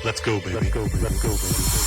Let's go, baby. Let's go, baby. Let's go, baby.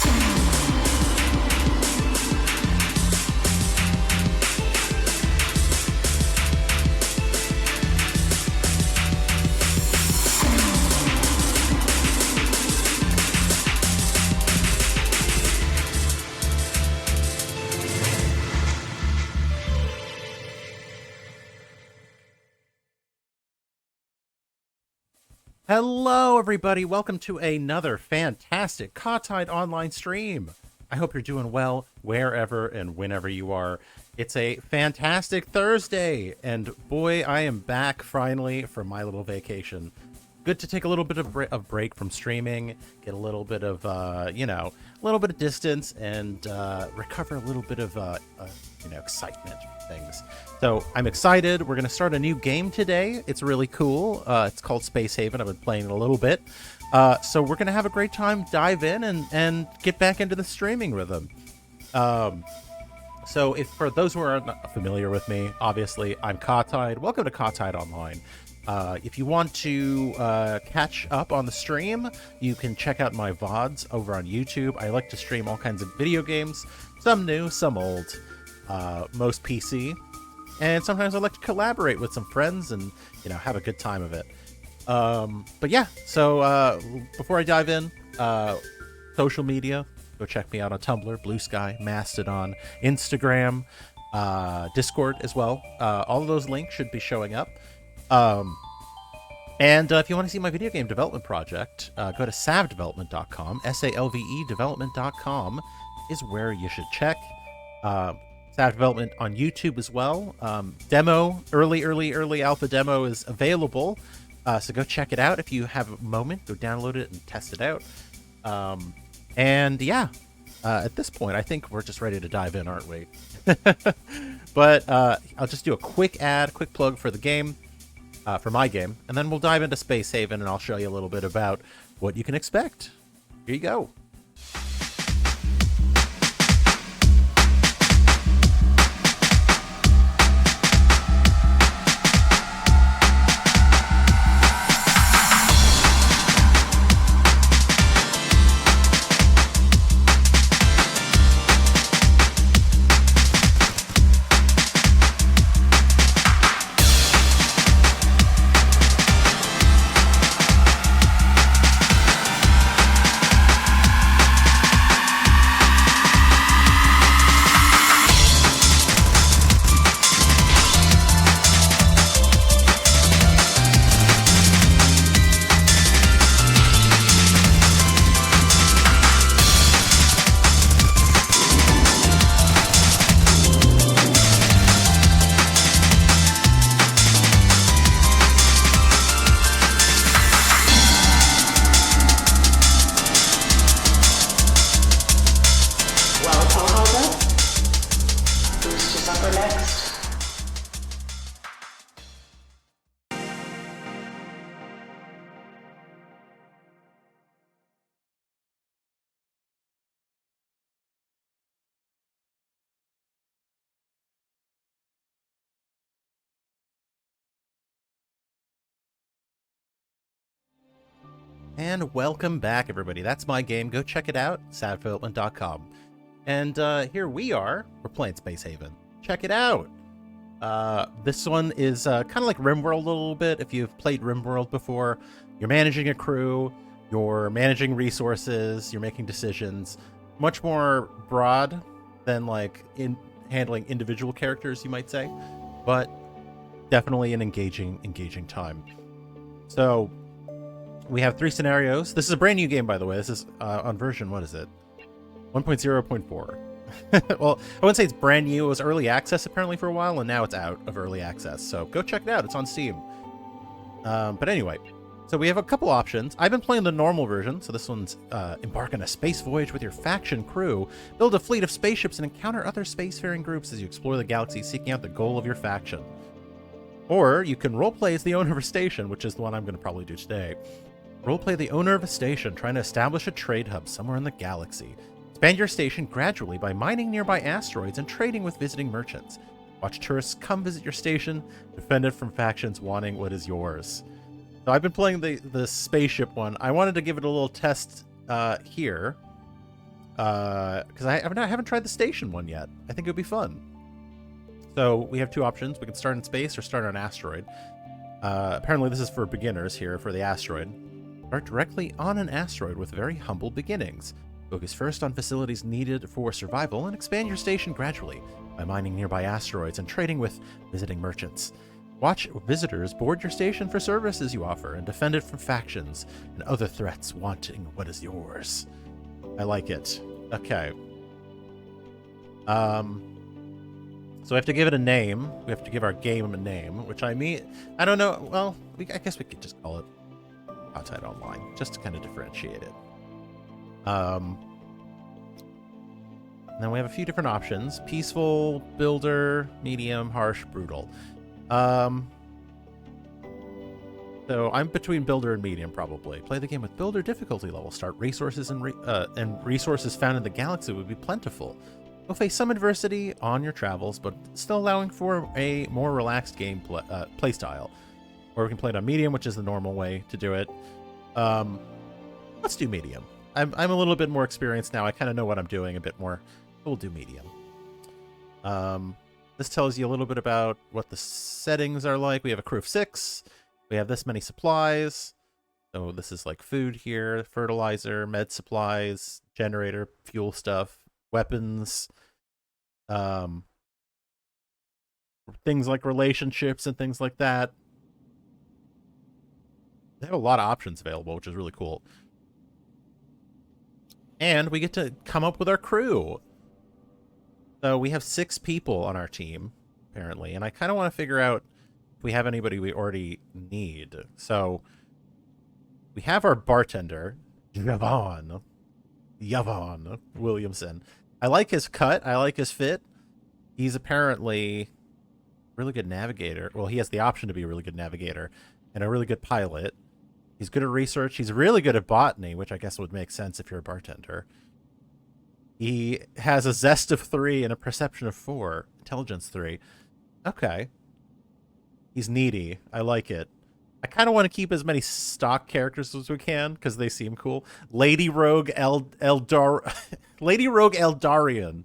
Hello, everybody. Welcome to another fantastic Kahtide online stream. I hope you're doing well wherever and whenever you are. It's a fantastic Thursday, and boy, I am back finally from my little vacation. Good to take a little bit of break from streaming, get a little bit of, a little bit of distance, and recover a little bit of, excitement things. So I'm excited. We're going to start a new game today. It's really cool. It's called Space Haven. I've been playing it a little bit. So we're going to have a great time, dive in, and get back into the streaming rhythm. So if for those who are not familiar with me, obviously, I'm Kahtide. Welcome to Kahtide Online. If you want to catch up on the stream, you can check out my VODs over on YouTube. I like to stream all kinds of video games, some new, some old, most PC. And sometimes I like to collaborate with some friends and, have a good time of it. But yeah, so before I dive in, social media, go check me out on Tumblr, Blue Sky, Mastodon, Instagram, Discord as well. All of those links should be showing up. And if you want to see my video game development project, go to salvedevelopment.com. SALVE development.com is where you should check. Salve Development on YouTube as well. Demo, early alpha demo is available. So go check it out. If you have a moment, go download it and test it out. And yeah, at this point, I think we're just ready to dive in, aren't we? But I'll just do a quick plug for the game. For my game, and then we'll dive into Space Haven, and I'll show you a little bit about what you can expect. Here you go. And welcome back, everybody. That's my game. Go check it out, salvedevelopment.com. And here we are. We're playing Space Haven. Check it out. This one is kind of like RimWorld a little bit. If you've played RimWorld before, you're managing a crew, you're managing resources, you're making decisions. Much more broad than like in handling individual characters, you might say, but definitely an engaging time. So we have 3 scenarios. This is a brand new game, by the way. This is on version, what is it? 1.0.4. Well, I wouldn't say it's brand new. It was early access apparently for a while, and now it's out of early access. So go check it out. It's on Steam. But anyway, so we have a couple options. I've been playing the normal version. So this one's embark on a space voyage with your faction crew, build a fleet of spaceships, and encounter other spacefaring groups as you explore the galaxy, seeking out the goal of your faction. Or you can roleplay as the owner of a station, which is the one I'm going to probably do today. Roleplay the owner of a station trying to establish a trade hub somewhere in the galaxy. Expand your station gradually by mining nearby asteroids and trading with visiting merchants. Watch tourists come visit your station, defend it from factions wanting what is yours. So I've been playing the spaceship one. I wanted to give it a little test here. Because I haven't tried the station one yet. I think it would be fun. So we have two options. We can start in space or start on an asteroid. Apparently this is for beginners here for the asteroid. Start directly on an asteroid with very humble beginnings. Focus first on facilities needed for survival and expand your station gradually by mining nearby asteroids and trading with visiting merchants. Watch visitors board your station for services you offer and defend it from factions and other threats wanting what is yours. I like it. Okay. So we have to give it a name. We have to give our game a name, which I don't know. Well, I guess we could just call it Kahtide Online, just to kind of differentiate it. And then we have a few different options: peaceful, builder, medium, harsh, brutal. So I'm between builder and medium, probably. Play the game with builder difficulty level. Start resources and resources found in the galaxy would be plentiful. You'll face some adversity on your travels, but still allowing for a more relaxed game play style. Or we can play it on medium, which is the normal way to do it. Let's do medium. I'm a little bit more experienced now. I kind of know what I'm doing a bit more. We'll do medium. This tells you a little bit about what the settings are like. We have a crew of 6. We have this many supplies. So this is like food here, fertilizer, med supplies, generator, fuel stuff, weapons, things like relationships and things like that. They have a lot of options available, which is really cool. And we get to come up with our crew. So we have 6 people on our team, apparently. And I kind of want to figure out if we have anybody we already need. So we have our bartender, Yvonne Williamson. I like his cut. I like his fit. He's apparently a really good navigator. Well, he has the option to be a really good navigator and a really good pilot. He's good at research. He's really good at botany, which I guess would make sense if you're a bartender. He has a zest of 3 and a perception of 4. Intelligence 3. Okay. He's needy. I like it. I kind of want to keep as many stock characters as we can because they seem cool. Lady Rogue Lady Rogue Eldarian.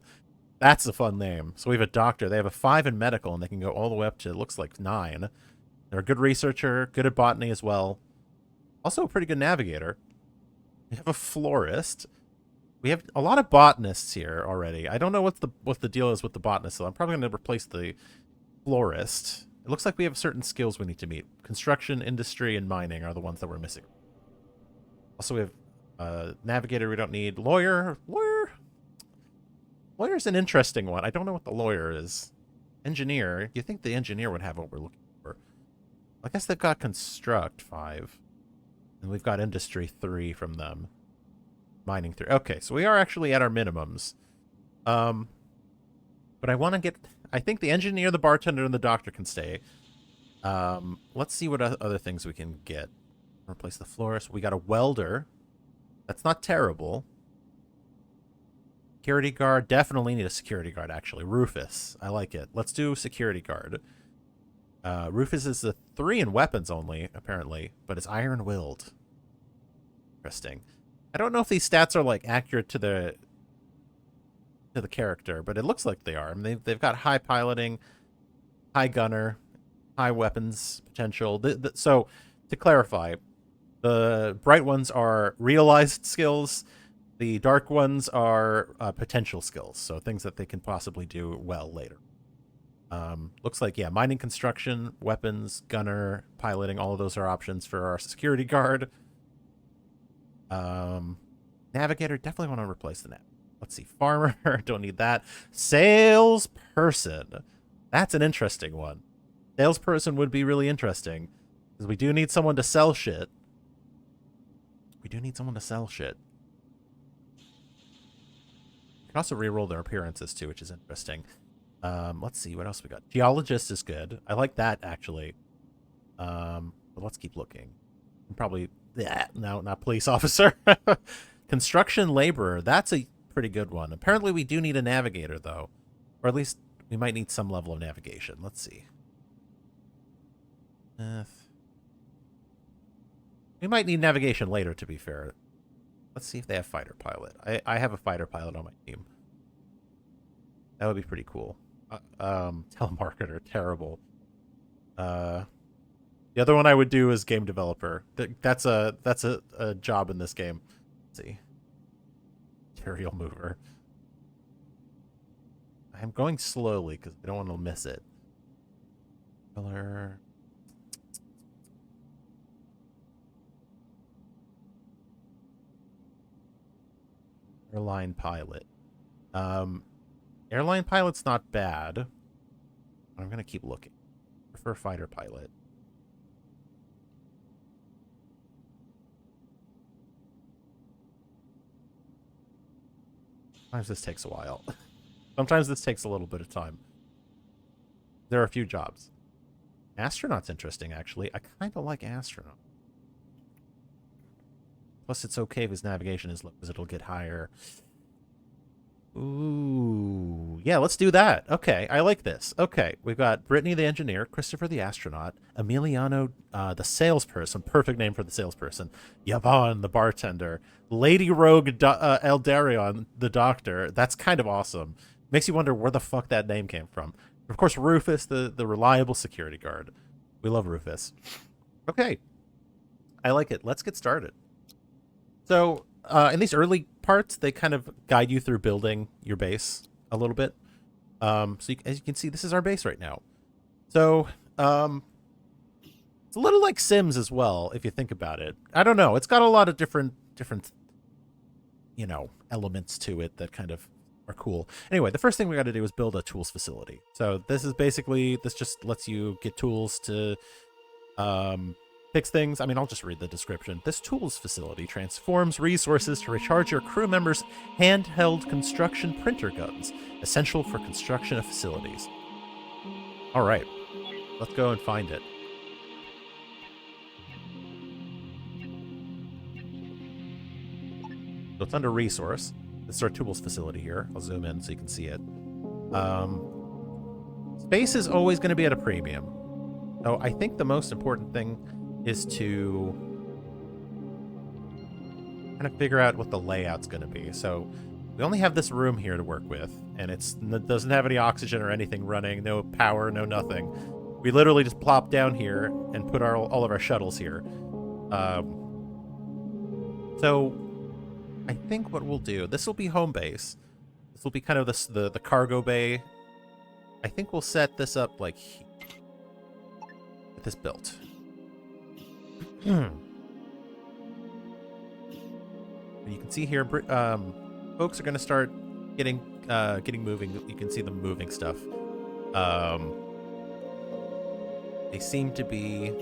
That's a fun name. So we have a doctor. They have a 5 in medical, and they can go all the way up to, it looks like, 9. They're a good researcher, good at botany as well. Also a pretty good navigator. We have a florist. We have a lot of botanists here already. I don't know what the deal is with the botanist, so I'm probably going to replace the florist. It looks like we have certain skills we need to meet. Construction, industry, and mining are the ones that we're missing. Also, we have navigator we don't need. Lawyer. Lawyer's an interesting one. I don't know what the lawyer is. Engineer. You think the engineer would have what we're looking for. I guess they've got construct 5. And we've got industry 3 from them. Mining 3. Okay, so we are actually at our minimums. But I want to get... I think the engineer, the bartender, and the doctor can stay. Let's see what other things we can get. Replace the florist. We got a welder. That's not terrible. Security guard. Definitely need a security guard, actually. Rufus. I like it. Let's do security guard. Rufus is a 3 in weapons only, apparently, but it's iron-willed. Interesting. I don't know if these stats are, like, accurate to the character, but it looks like they are. I mean, they've got high piloting, high gunner, high weapons potential. So, to clarify, the bright ones are realized skills. The dark ones are potential skills, so things that they can possibly do well later. Looks like, yeah, mining, construction, weapons, gunner, piloting, all of those are options for our security guard. Navigator, definitely want to replace the nav. Let's see, farmer, don't need that. Salesperson. That's an interesting one. Salesperson would be really interesting, because we do need someone to sell shit. We can also reroll their appearances, too, which is interesting. Let's see, what else we got? Geologist is good. I like that, actually. But let's keep looking. Probably, no, not police officer. Construction laborer, that's a pretty good one. Apparently we do need a navigator, though. Or at least we might need some level of navigation. Let's see. We might need navigation later, to be fair. Let's see if they have fighter pilot. I have a fighter pilot on my team. That would be pretty cool. Telemarketer, terrible. The other one I would do is game developer. That's a job in this game. Let's see. Material mover. I'm going slowly because I don't want to miss it. Color. Airline pilot. Airline pilot's not bad. I'm gonna keep looking. Prefer fighter pilot. Sometimes this takes a while. Sometimes this takes a little bit of time. There are a few jobs. Astronaut's interesting, actually. I kind of like astronaut. Plus, it's okay if his navigation is low, because it'll get higher. Ooh. Yeah, let's do that. Okay, I like this. Okay, we've got Brittany the engineer, Christopher the astronaut, Emiliano the salesperson, perfect name for the salesperson, Yvonne the bartender, Lady Rogue Eldarion the doctor. That's kind of awesome. Makes you wonder where the fuck that name came from. Of course, Rufus, the reliable security guard. We love Rufus. Okay. I like it. Let's get started. So, in these early parts, they kind of guide you through building your base a little bit. As you can see, this is our base right now. So, it's a little like Sims as well, if you think about it. I don't know. It's got a lot of different, elements to it that kind of are cool. Anyway, the first thing we got to do is build a tools facility. So this just lets you get tools to fix things. I mean, I'll just read the description. This tools facility transforms resources to recharge your crew members' handheld construction printer guns, essential for construction of facilities. All right, let's go and find it. So it's under resource. This is our tools facility here. I'll zoom in so you can see it. Space is always going to be at a premium. So I think the most important thing is to kind of figure out what the layout's going to be. So we only have this room here to work with, and it doesn't have any oxygen or anything running, no power, no nothing. We literally just plop down here and put all of our shuttles here. So I think what we'll do, this will be home base. This will be kind of the cargo bay. I think we'll set this up like here. Get this built. And you can see here, folks are going to start getting moving. You can see them moving stuff. They seem to be.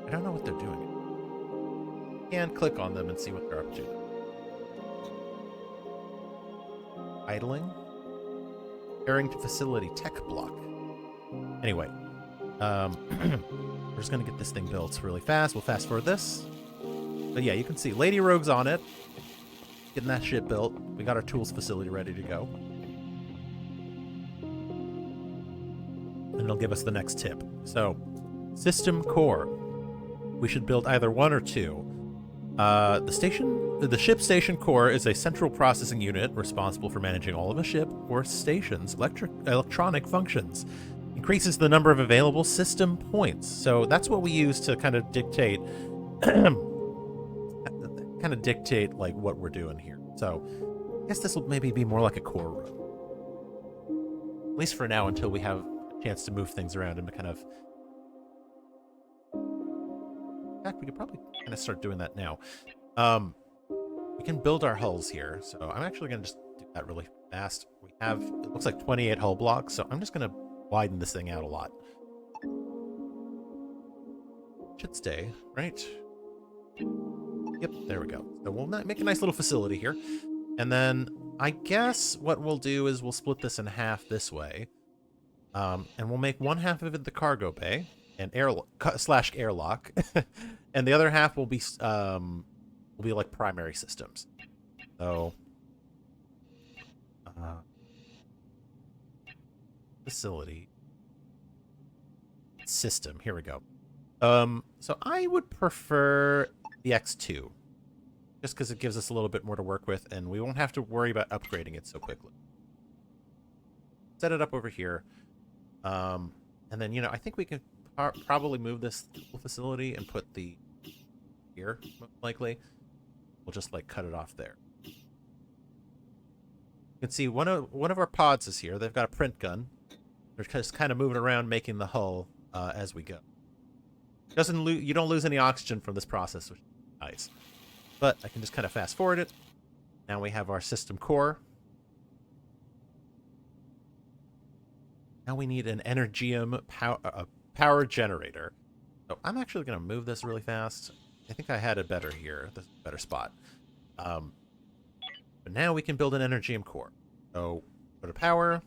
I don't know what they're doing. And click on them and see what they're up to. Idling. Pairing to facility tech block. Anyway, we're just going to get this thing built really fast. We'll fast forward this. But yeah, you can see Lady Rogue's on it. Getting that shit built. We got our tools facility ready to go. And it'll give us the next tip. So, system core. We should build either one or two. The ship station core is a central processing unit responsible for managing all of a ship or station's electronic functions. Increases the number of available system points. So that's what we use to kind of dictate, like what we're doing here. So I guess this will maybe be more like a core room, at least for now, until we have a chance to move things around and kind of. In fact, we could probably kind of start doing that now. We can build our hulls here, so I'm actually going to just do that really fast. We have, it looks like 28 hull blocks, so I'm just going to widen this thing out a lot. Should stay, right? Yep, there we go. So we'll make a nice little facility here. And then I guess what we'll do is we'll split this in half this way. And we'll make one half of it the cargo bay and airlock, and the other half will be like primary systems. So facility system. Here we go. So I would prefer the X2. just because it gives us a little bit more to work with, and we won't have to worry about upgrading it so quickly. Set it up over here. And then, I think we can probably move this facility and put the here, most likely. We'll just, like, cut it off there. You can see one of our pods is here. They've got a print gun. They're just kind of moving around, making the hull as we go. You don't lose any oxygen from this process, which is nice. But I can just kind of fast forward it. Now we have our system core. Now we need an Energium power generator. So I'm actually going to move this really fast. I think I had it better here. This is a better spot. But now we can build an Energium core. So go to power.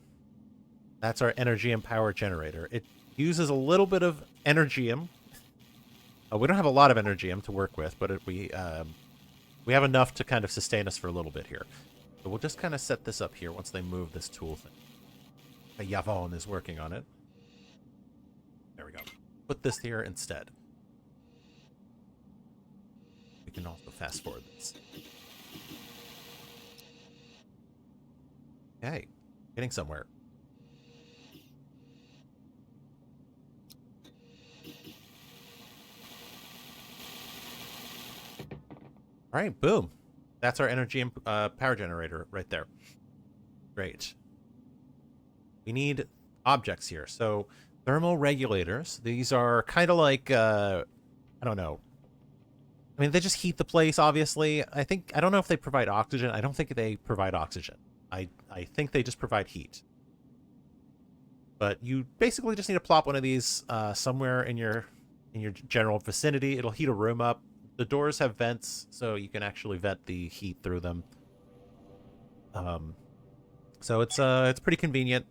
That's our Energium power generator. It uses a little bit of Energium. We don't have a lot of Energium to work with, but we have enough to kind of sustain us for a little bit here. So we'll just kind of set this up here once they move this tool thing. Yavon is working on it. There we go. Put this here instead. We can also fast forward this. Okay, getting somewhere. All right, boom. That's our energy and power generator right there. Great. We need objects here. So thermal regulators. These are kind of like, I don't know. I mean, they just heat the place, obviously. I don't know if they provide oxygen. I don't think they provide oxygen. I think they just provide heat. But you basically just need to plop one of these somewhere in your general vicinity. It'll heat a room up. The doors have vents, so you can actually vent the heat through them. So it's pretty convenient.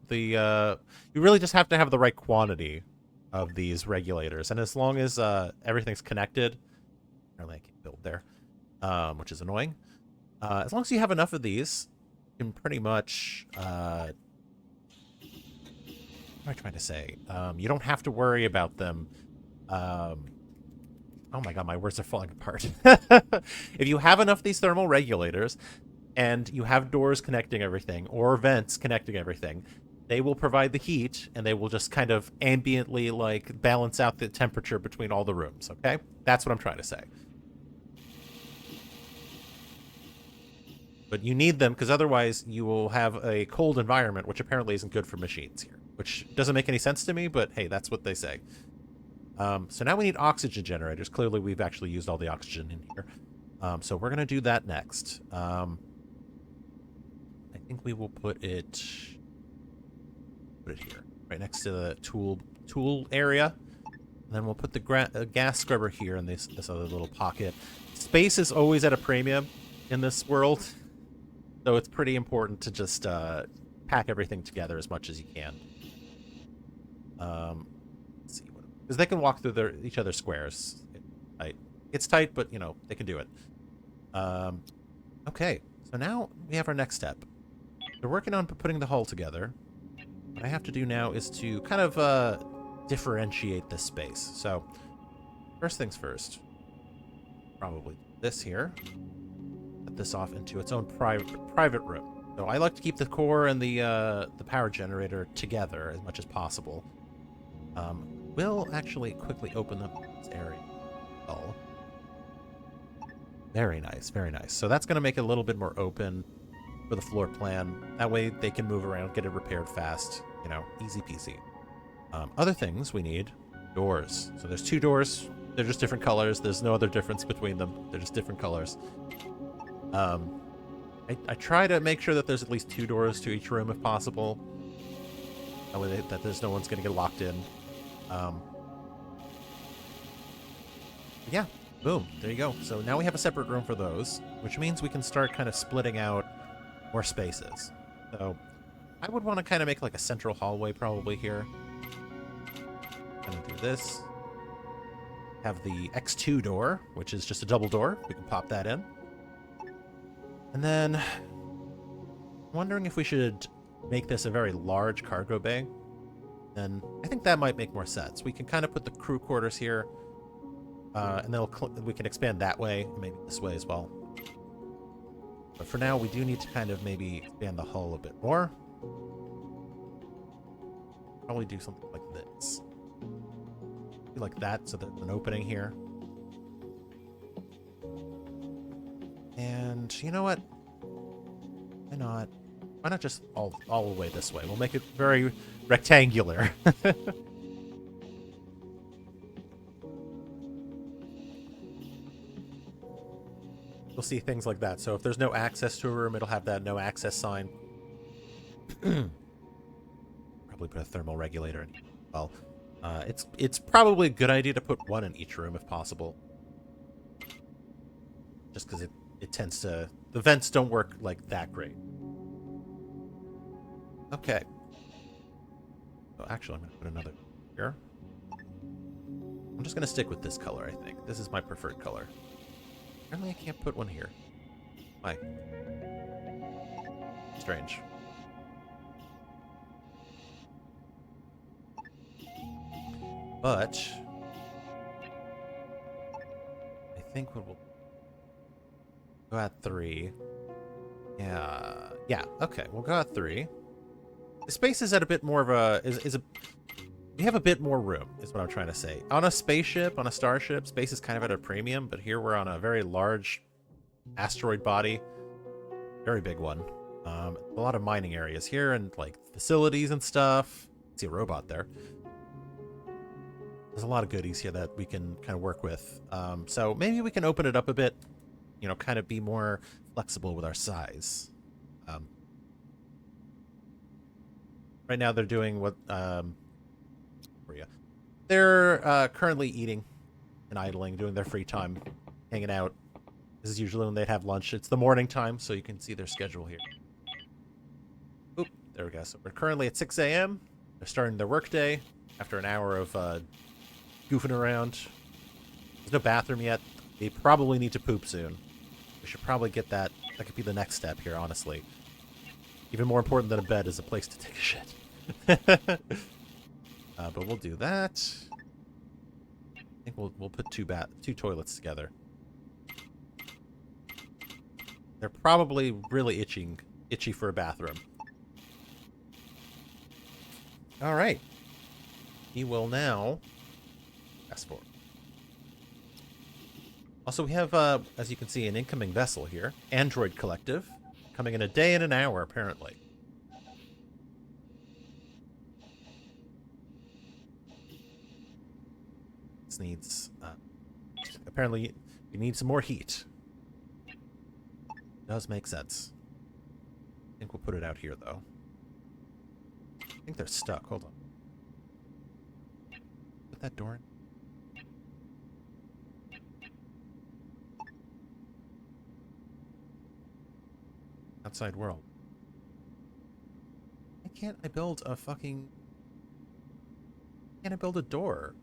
You really just have to have the right quantity of these regulators, and as long as everything's connected, apparently I can't build there, which is annoying. As long as you have enough of these, you can pretty much. What am I trying to say? You don't have to worry about them. Oh my god, my words are falling apart. If you have enough of these thermal regulators, and you have doors connecting everything, or vents connecting everything, they will provide the heat, and they will just kind of ambiently, like, balance out the temperature between all the rooms, okay? That's what I'm trying to say. But you need them, because otherwise you will have a cold environment, which apparently isn't good for machines here. Which doesn't make any sense to me, but hey, that's what they say. So now we need oxygen generators. Clearly, we've actually used all the oxygen in here. So we're going to do that next. I think we will put it here, right next to the tool area. And then we'll put the gas scrubber here in this other little pocket. Space is always at a premium in this world, so it's pretty important to just pack everything together as much as you can. Let's see, because they can walk through each other's squares. It's tight, but they can do it. Okay, so now we have our next step. We're working on putting the hull together. What I have to do now is to kind of differentiate this space. So first things first, probably this here. Put this off into its own private room. So I like to keep the core and the power generator together as much as possible. We'll actually quickly open up this area. Oh, very nice, very nice. So that's going to make it a little bit more open for the floor plan. That way they can move around, get it repaired fast. Easy peasy. Other things we need: doors. So there's 2 doors. They're just different colors. There's no other difference between them. They're just different colors. I try to make sure that there's at least 2 doors to each room if possible. That way that there's no one's going to get locked in. Yeah, boom, there you go. So now we have a separate room for those, which means we can start kind of splitting out more spaces. So I would want to kind of make like a central hallway probably here. Kind of do this. Have the X2 door, which is just a double door. We can pop that in. And then I'm wondering if we should make this a very large cargo bay. And I think that might make more sense. We can kind of put the crew quarters here. And then we can expand that way, and maybe this way as well. But for now, we do need to kind of maybe expand the hull a bit more. Probably do something like this. Like that, so there's an opening here. And you know what? Why not? Why not just all the way this way? We'll make it very rectangular. You'll see things like that. So if there's no access to a room, it'll have that no access sign. Probably put a thermal regulator in. Well, it's probably a good idea to put one in each room if possible. Just because it tends to... The vents don't work like that great. Okay. So actually, I'm going to put another here. I'm just going to stick with this color, I think. This is my preferred color. Apparently I can't put one here. Why? Strange. But I think we'll go at 3. Yeah, okay, we'll go at 3. The space is at a bit more of a we have a bit more room, is what I'm trying to say. On a spaceship, on a starship, space is kind of at a premium, but here we're on a very large asteroid body. Very big one. A lot of mining areas here and like facilities and stuff. See a robot there. There's a lot of goodies here that we can kind of work with. So maybe we can open it up a bit, you know, kind of be more flexible with our size. Right now they're doing what... They're currently eating and idling, doing their free time, hanging out. This is usually when they'd have lunch. It's the morning time, so you can see their schedule here. Oop, there we go. So we're currently at 6 a.m. They're starting their workday after an hour of goofing around. There's no bathroom yet. They probably need to poop soon. We should probably get that. That could be the next step here, honestly. Even more important than a bed is a place to take a shit. But we'll do that. I think we'll put two toilets together. They're probably really itchy for a bathroom. All right. He will now fast forward. Also, we have, as you can see, an incoming vessel here. Android Collective. Coming in a day and an hour, apparently. This needs... apparently, we need some more heat. Does make sense. I think we'll put it out here, though. I think they're stuck. Hold on. Put that door in. Outside world. Why can't I build a fucking... Why can't I build a door?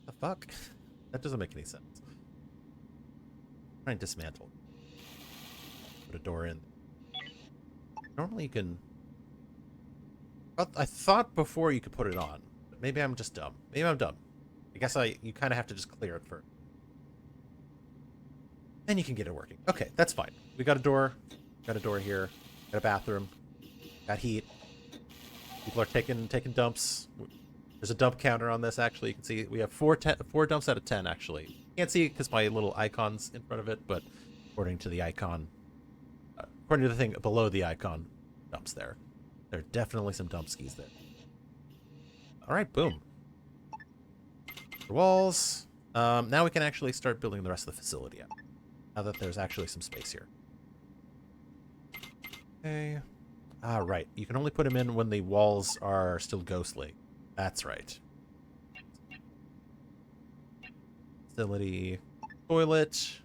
The fuck? That doesn't make any sense. Try and dismantle. Put a door in. Normally you can... I thought before you could put it on. But maybe I'm just dumb. Maybe I'm dumb. I guess you kind of have to just clear it first. Then you can get it working. Okay, that's fine. We got a door. Got a door here. Got a bathroom. Got heat. People are taking dumps. There's a dump counter on this, actually. You can see we have 4 dumps out of 10, actually. Can't see it because my little icon's in front of it, but according to the icon, according to the thing below the icon, dumps there. There are definitely some dump skis there. All right, boom. Walls. Now we can actually start building the rest of the facility up. Now that there's actually some space here. Okay. Ah, right. You can only put them in when the walls are still ghostly. That's right. Facility. Toilet.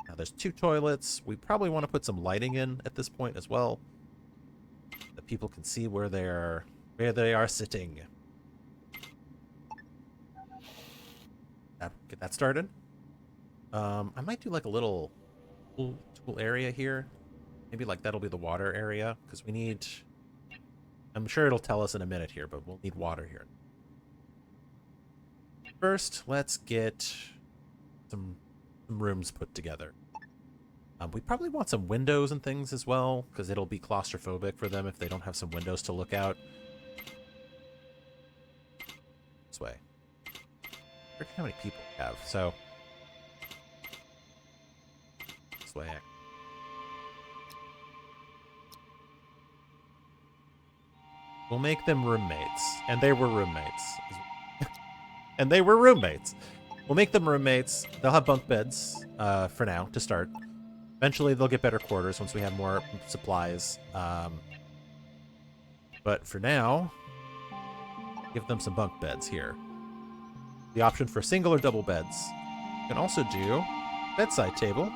Now there's 2 toilets. We probably want to put some lighting in at this point as well. That people can see where they are sitting. Get that started. I might do like a little tool area here. Maybe like that'll be the water area, because we need... I'm sure it'll tell us in a minute here, but we'll need water here. First, let's get some rooms put together. We probably want some windows and things as well, because it'll be claustrophobic for them if they don't have some windows to look out. This way. I forget how many people we have, so... This way. We'll make them roommates. And they were roommates. And they were roommates. We'll make them roommates. They'll have bunk beds for now, to start. Eventually, they'll get better quarters once we have more supplies. But for now, give them some bunk beds here. The option for single or double beds. You can also do bedside table.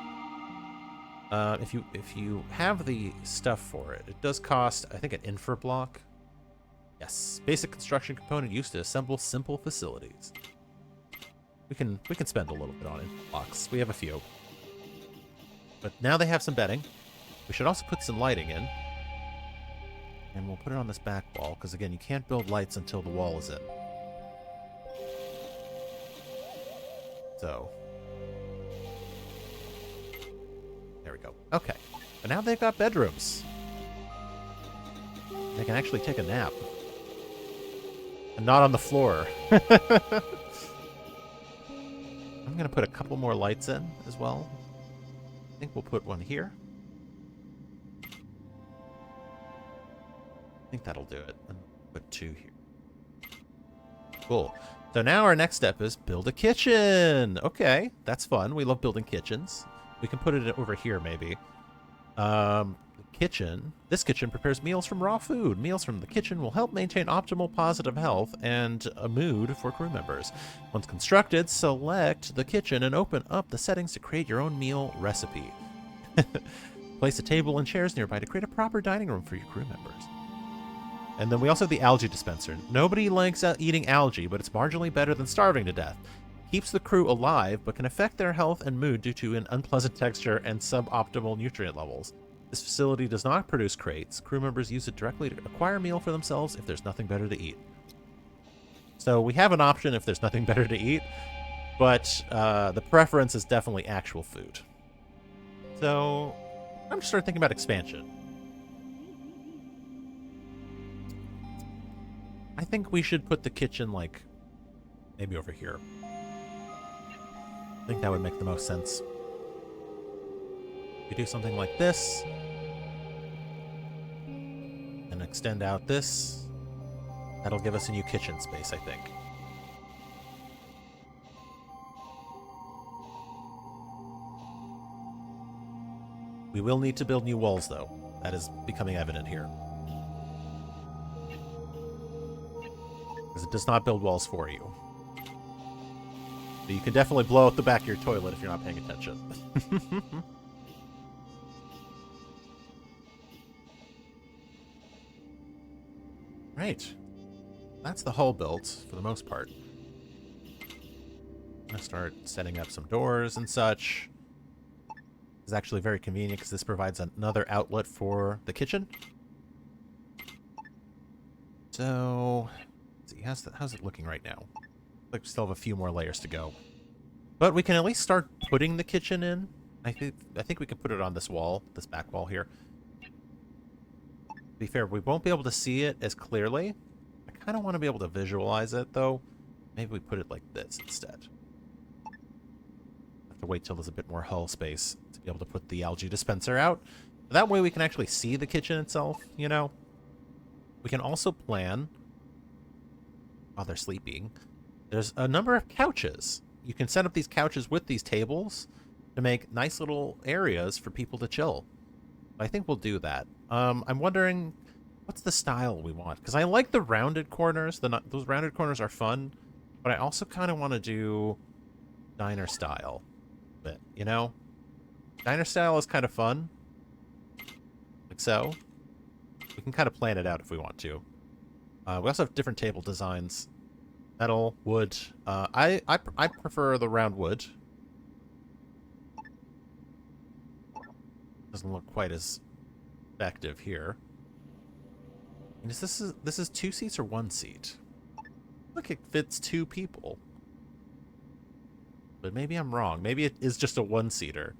If you have the stuff for it, it does cost, I think, an infra block. Yes, basic construction component used to assemble simple facilities. We can spend a little bit on infra blocks. We have a few. But now they have some bedding. We should also put some lighting in. And we'll put it on this back wall, because again, you can't build lights until the wall is in. So. There we go. Okay. But now they've got bedrooms. They can actually take a nap. And not on the floor. I'm going to put a couple more lights in as well. I think we'll put one here. I think that'll do it. And put two here. Cool. So now our next step is build a kitchen. Okay, that's fun. We love building kitchens. We can put it over here, maybe. Kitchen. This kitchen prepares meals from raw food. Meals from the kitchen will help maintain optimal positive health and a mood for crew members. Once constructed, select the kitchen and open up the settings to create your own meal recipe. Place a table and chairs nearby to create a proper dining room for your crew members. And then we also have the algae dispenser. Nobody likes eating algae, but it's marginally better than starving to death. Keeps the crew alive, but can affect their health and mood due to an unpleasant texture and suboptimal nutrient levels. This facility does not produce crates. Crew members use it directly to acquire a meal for themselves if there's nothing better to eat. So we have an option if there's nothing better to eat, but the preference is definitely actual food. So I'm just starting thinking about expansion. I think we should put the kitchen, like, maybe over here. I think that would make the most sense. We do something like this. And extend out this. That'll give us a new kitchen space, I think. We will need to build new walls, though. That is becoming evident here. Because it does not build walls for you. So you can definitely blow out the back of your toilet if you're not paying attention. Right. That's the hull built, for the most part. I'm going to start setting up some doors and such. It's actually very convenient because this provides another outlet for the kitchen. So, let's see, how's it looking right now? Like we still have a few more layers to go. But we can at least start putting the kitchen in. I think we can put it on this wall, this back wall here. To be fair, we won't be able to see it as clearly. I kind of want to be able to visualize it, though. Maybe we put it like this instead. Have to wait till there's a bit more hull space to be able to put the algae dispenser out. That way we can actually see the kitchen itself, you know? We can also plan, while they're sleeping, there's a number of couches. You can set up these couches with these tables to make nice little areas for people to chill. I think we'll do that. I'm wondering, what's the style we want? Because I like the rounded corners. Those rounded corners are fun, but I also kind of want to do diner style. But, you know? Diner style is kind of fun. Like so. We can kind of plan it out if we want to. We also have different table designs. Metal, wood. I prefer the round wood. Doesn't look quite as effective here. And this is 2 seats or 1 seat? Look, it fits 2 people. But maybe I'm wrong. Maybe it is just a one-seater.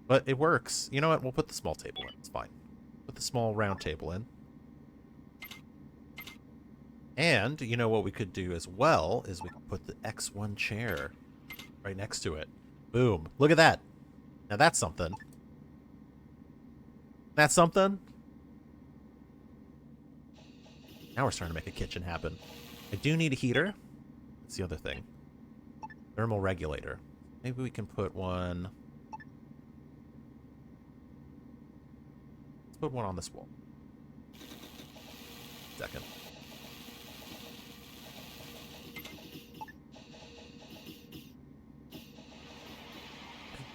But it works. You know what? We'll put the small table in. It's fine. Put the small round table in. And you know what we could do as well is we could put the X1 chair right next to it. Boom. Look at that. Now that's something. That's something. Now we're starting to make a kitchen happen. I do need a heater. That's the other thing. Thermal regulator. Maybe we can put one... Let's put one on this wall. Second.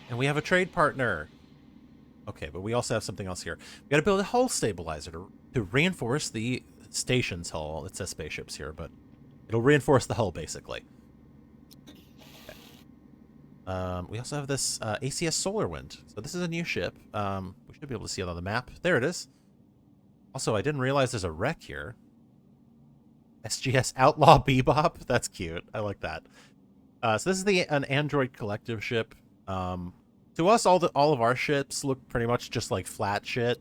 And we have a trade partner. Okay, but we also have something else here. We got to build a hull stabilizer to reinforce the station's hull. It says spaceships here, but it'll reinforce the hull, basically. Okay. We also have this ACS Solar Wind. So this is a new ship. We should be able to see it on the map. There it is. Also, I didn't realize there's a wreck here. SGS Outlaw Bebop. That's cute. I like that. So this is an Android Collective ship. To us, all of our ships look pretty much just like flat shit.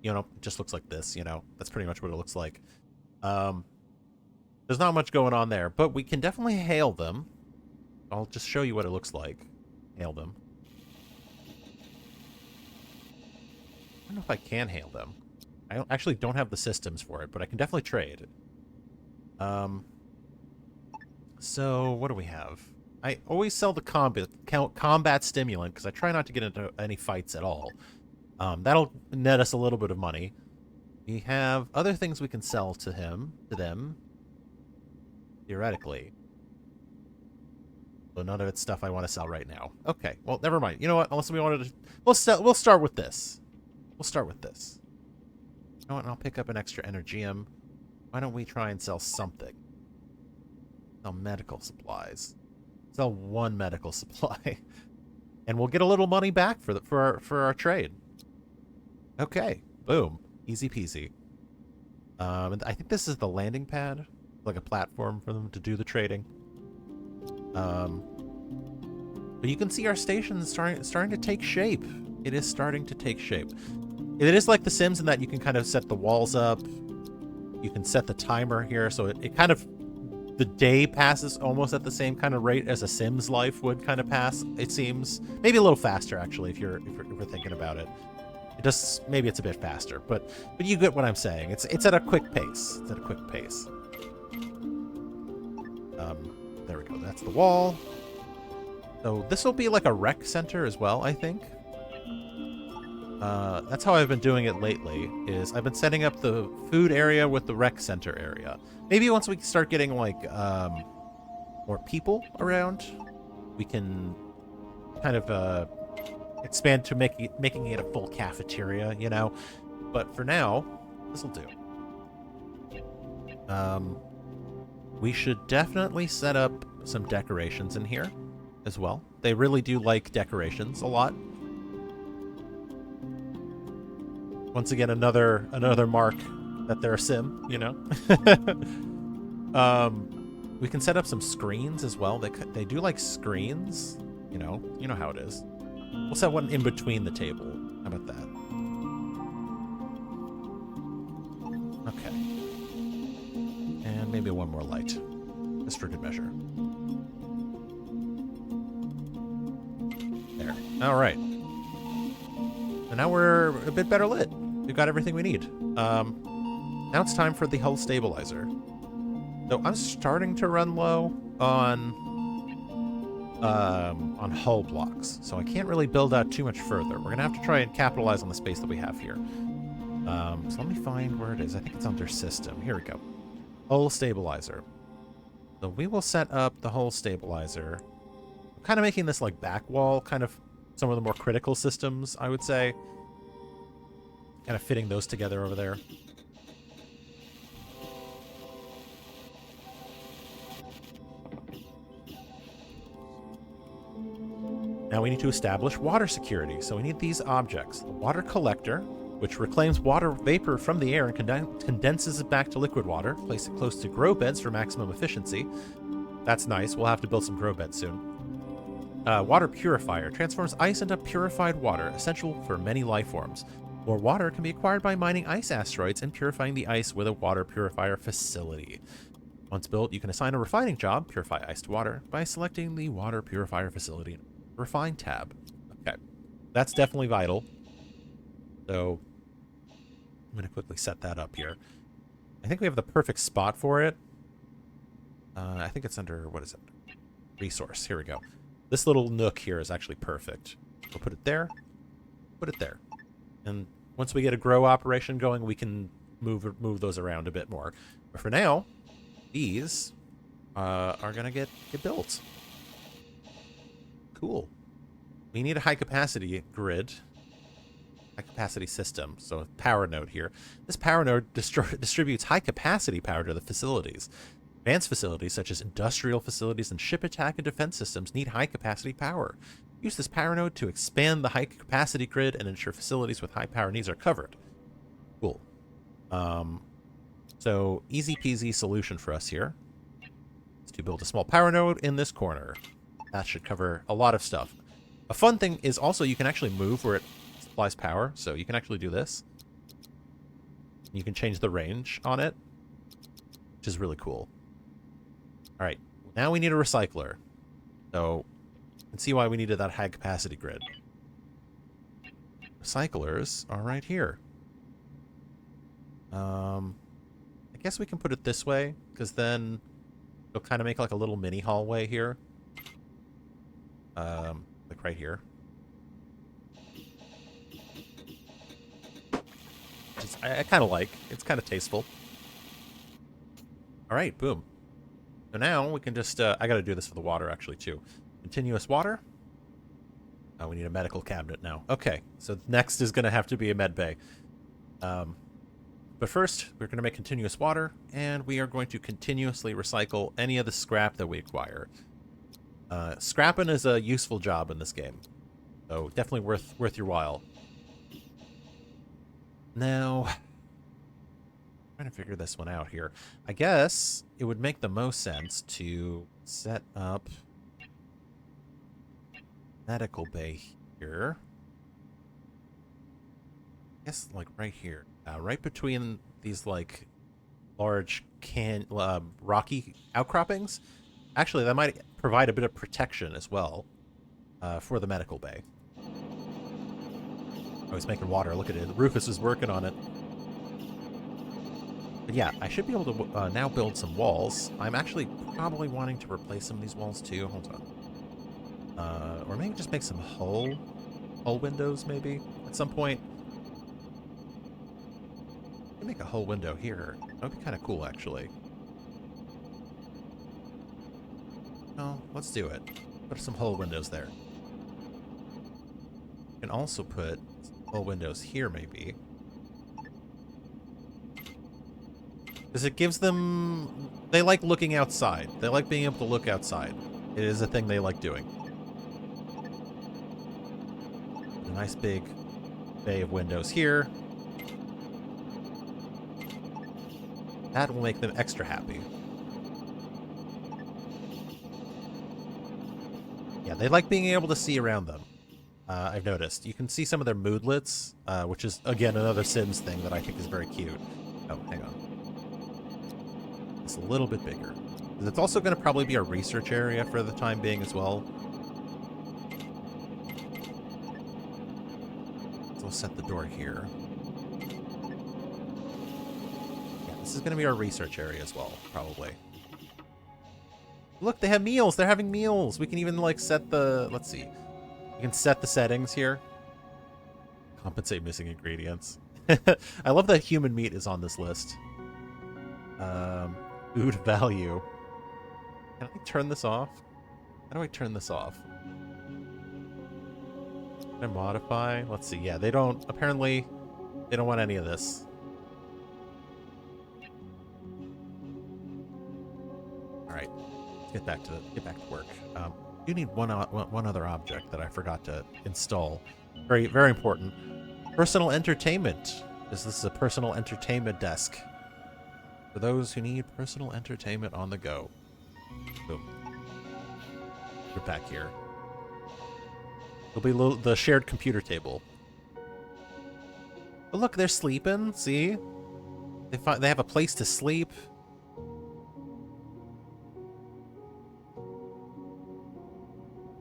You know, it just looks like this, you know. That's pretty much what it looks like. There's not much going on there, but we can definitely hail them. I'll just show you what it looks like. Hail them. I don't know if I can hail them. I actually don't have the systems for it, but I can definitely trade. So, what do we have? I always sell the combat stimulant because I try not to get into any fights at all. That'll net us a little bit of money. We have other things we can sell to them, theoretically. But none of it's stuff I want to sell right now. Okay, well, never mind. You know what? Unless we wanted to, we'll start with this. We'll start with this. You know what? I'll pick up an extra Energium. Why don't we try and sell something? Sell medical supplies. Sell one medical supply, and we'll get a little money back for our trade. Okay, boom, easy peasy. And I think this is the landing pad, like a platform for them to do the trading. But you can see our station starting to take shape. It is starting to take shape. It is like The Sims in that you can kind of set the walls up. You can set the timer here, so it kind of, the day passes almost at the same kind of rate as a Sims life would kind of pass, it seems. Maybe a little faster, actually, if you're thinking about it. It just, maybe it's a bit faster, but you get what I'm saying. It's at a quick pace. It's at a quick pace. There we go. That's the wall. So this will be like a rec center as well, I think. That's how I've been doing it lately, is I've been setting up the food area with the rec center area. Maybe once we start getting, like, more people around, we can kind of expand to making it a full cafeteria, you know? But for now, this'll do. We should definitely set up some decorations in here as well. They really do like decorations a lot. Once again, another mark that they're a sim, you know. We can set up some screens as well. They do like screens, you know how it is. We'll set one in between the table. How about that? Okay. And maybe one more light, just for good measure. There. All right. And now we're a bit better lit. We've got everything we need. Now it's time for the hull stabilizer. So I'm starting to run low on hull blocks, so I can't really build out too much further. We're gonna have to try and capitalize on the space that we have here. So let me find where it is. I think it's under system. Here we go. Hull stabilizer. So we will set up the hull stabilizer. I'm kind of making this like back wall, kind of some of the more critical systems, I would say. Kind of fitting those together over there. Now we need to establish water security, so we need these objects. The water collector, which reclaims water vapor from the air and condenses it back to liquid water. Place it close to grow beds for maximum efficiency. That's nice. We'll have to build some grow beds soon. water purifier transforms ice into purified water, essential for many life forms. More water can be acquired by mining ice asteroids and purifying the ice with a water purifier facility. Once built, you can assign a refining job, purify ice to water, by selecting the water purifier facility refine tab. Okay, that's definitely vital. So I'm going to quickly set that up here. I think we have the perfect spot for it. I think it's under, what is it? Resource. Here we go. This little nook here is actually perfect. We'll put it there. Put it there. And once we get a grow operation going, we can move those around a bit more. But for now, these are going to get built. Cool. We need a high-capacity grid. High-capacity system. So a power node here. This power node distributes high-capacity power to the facilities. Advanced facilities, such as industrial facilities and ship attack and defense systems, need high-capacity power. Use this power node to expand the high-capacity grid and ensure facilities with high power needs are covered. Cool. So, easy-peasy solution for us here is to build a small power node in this corner. That should cover a lot of stuff. A fun thing is also you can actually move where it supplies power, so you can actually do this. You can change the range on it, which is really cool. All right, now we need a recycler. So you can see why we needed that high capacity grid. Recyclers are right here. I guess we can put it this way, because then it'll kind of make like a little mini hallway here. Like right here. I kind of like. It's kind of tasteful. All right, boom. So now we can just, I got to do this for the water actually too. Continuous water. Oh, we need a medical cabinet now. Okay, so next is going to have to be a med bay. But first, we're going to make continuous water, and we are going to continuously recycle any of the scrap that we acquire. Scrapping is a useful job in this game, so definitely worth your while. Now, trying to figure this one out here. I guess it would make the most sense to set up medical bay here. I guess like right here, right between these like large rocky outcroppings. Actually, that might provide a bit of protection as well for the medical bay. Oh, he's making water. Look at it. Rufus is working on it. But yeah, I should be able to now build some walls. I'm actually probably wanting to replace some of these walls too. Hold on. Or maybe just make some hull windows maybe at some point. Make a hull window here. That would be kind of cool actually. Well, let's do it. Put some hull windows there. You can also put hull windows here maybe. Because it gives them... They like looking outside. They like being able to look outside. It is a thing they like doing. A nice big bay of windows here. That will make them extra happy. Yeah, they like being able to see around them. I've noticed. You can see some of their moodlets, which is, again, another Sims thing that I think is very cute. Oh, hang on. It's a little bit bigger. It's also going to probably be a research area for the time being as well. So we'll set the door here. Yeah, this is going to be our research area as well, probably. Look, they have meals. They're having meals. We can even, like, set the... Let's see. You can set the settings here. Compensate missing ingredients. I love that human meat is on this list. Food value. Can I turn this off? How do I turn this off? Can I modify? Let's see. Yeah, they don't... Apparently, they don't want any of this. All right. Get back to work. You need one other object that I forgot to install. Very, very important. Personal entertainment. This is a personal entertainment desk. For those who need personal entertainment on the go. Boom. We're back here. It'll be the shared computer table. But look, they're sleeping. See? They have a place to sleep.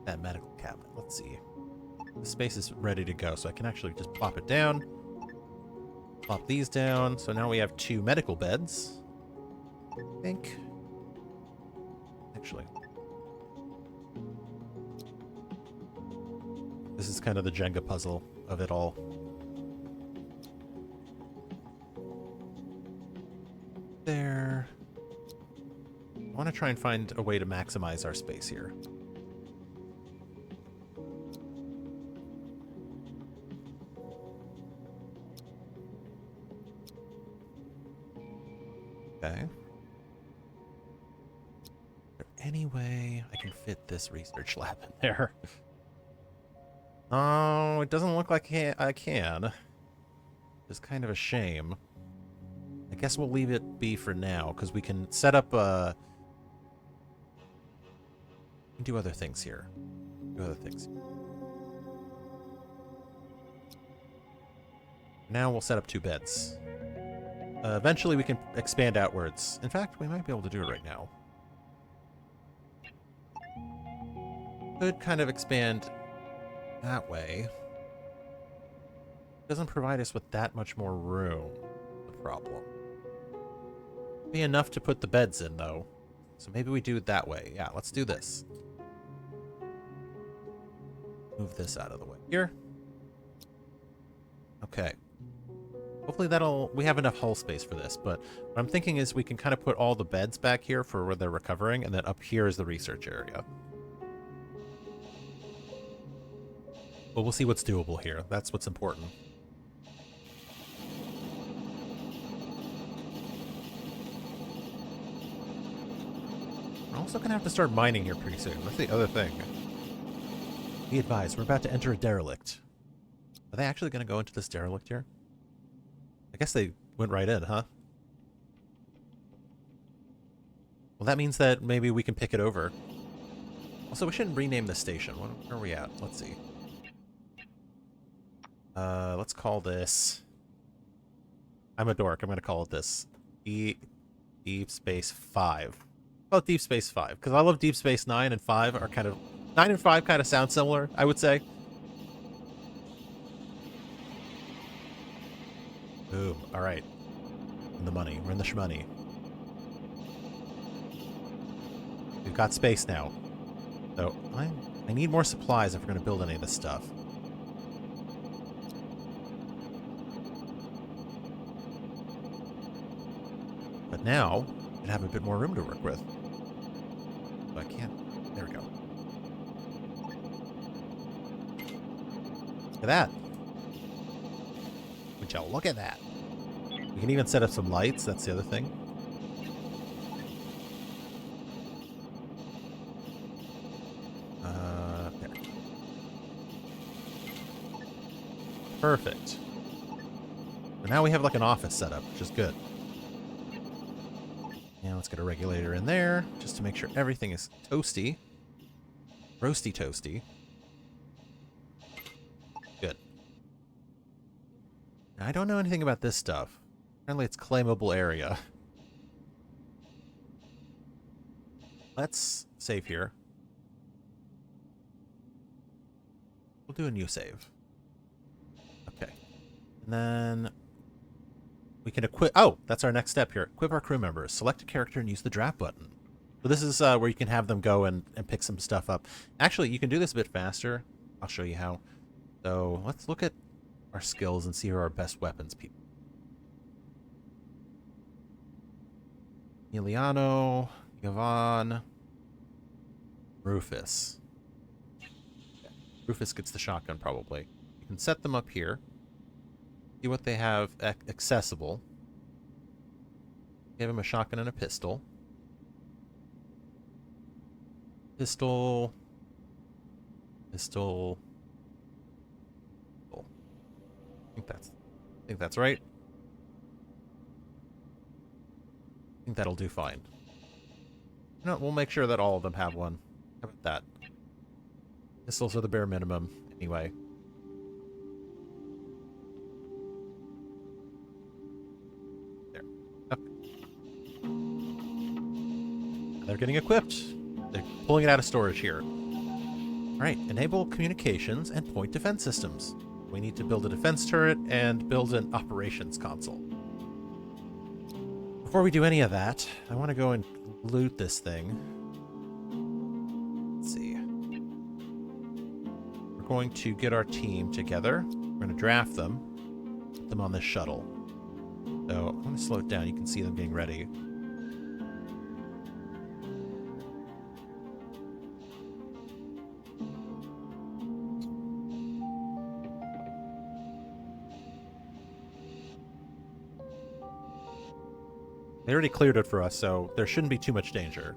That medical cabinet. Let's see. The space is ready to go, so I can actually just plop it down. Plop these down. So now we have 2 medical beds. I think. Actually. This is kind of the Jenga puzzle of it all. There. I want to try and find a way to maximize our space here. Okay. Is there any way I can fit this research lab in there? Oh, it doesn't look like I can. It's kind of a shame. I guess we'll leave it be for now, because we can set up we can do other things here. Do other things. Now we'll set up 2 beds. Eventually we can expand outwards. In fact, we might be able to do it right now. Could kind of expand that way. Doesn't provide us with that much more room. The problem. Be enough to put the beds in, though. So maybe we do it that way. Yeah, let's do this. Move this out of the way. Here. Okay. Hopefully we have enough hull space for this, but what I'm thinking is we can kind of put all the beds back here for where they're recovering, and then up here is the research area. But we'll see what's doable here. That's what's important. We're also going to have to start mining here pretty soon. That's the other thing. Be advised, we're about to enter a derelict. Are they actually going to go into this derelict here? I guess they went right in, huh? Well, that means that maybe we can pick it over. Also, we shouldn't rename the station. Where are we at? Let's see. Let's call this... I'm a dork. I'm going to call it this. Deep Space 5. Call it Deep Space 5. Because I love Deep Space 9 and 5 are kind of... 9 and 5 kind of sound similar, I would say. Boom. Alright. In the money. We're in the shmoney. We've got space now. So, I need more supplies if we're going to build any of this stuff. But now, we have a bit more room to work with. So I can't... There we go. Look at that. Would y'all look at that? We can even set up some lights. That's the other thing. There. Perfect. But now we have like an office setup, which is good. Now let's get a regulator in there, just to make sure everything is toasty. Roasty toasty. Good. Now, I don't know anything about this stuff. Apparently it's claimable area. Let's save here. We'll do a new save. Okay. And then we can equip... Oh, that's our next step here. Equip our crew members. Select a character and use the draft button. So this is where you can have them go and pick some stuff up. Actually, you can do this a bit faster. I'll show you how. So let's look at our skills and see who are our best weapons people. Emiliano, Yvonne, Rufus. Okay. Rufus gets the shotgun probably. You can set them up here. See what they have accessible. Give him a shotgun and a pistol. Pistol. Pistol. I think that's right. I think that'll do fine. You know, we'll make sure that all of them have one. How about that? Pistols are the bare minimum, anyway. There. Okay. They're getting equipped. They're pulling it out of storage here. All right, enable communications and point defense systems. We need to build a defense turret and build an operations console. Before we do any of that, I want to go and loot this thing. Let's see. We're going to get our team together. We're going to draft them, put them on this shuttle. So I'm going to slow it down. You can see them getting ready. They already cleared it for us, so there shouldn't be too much danger.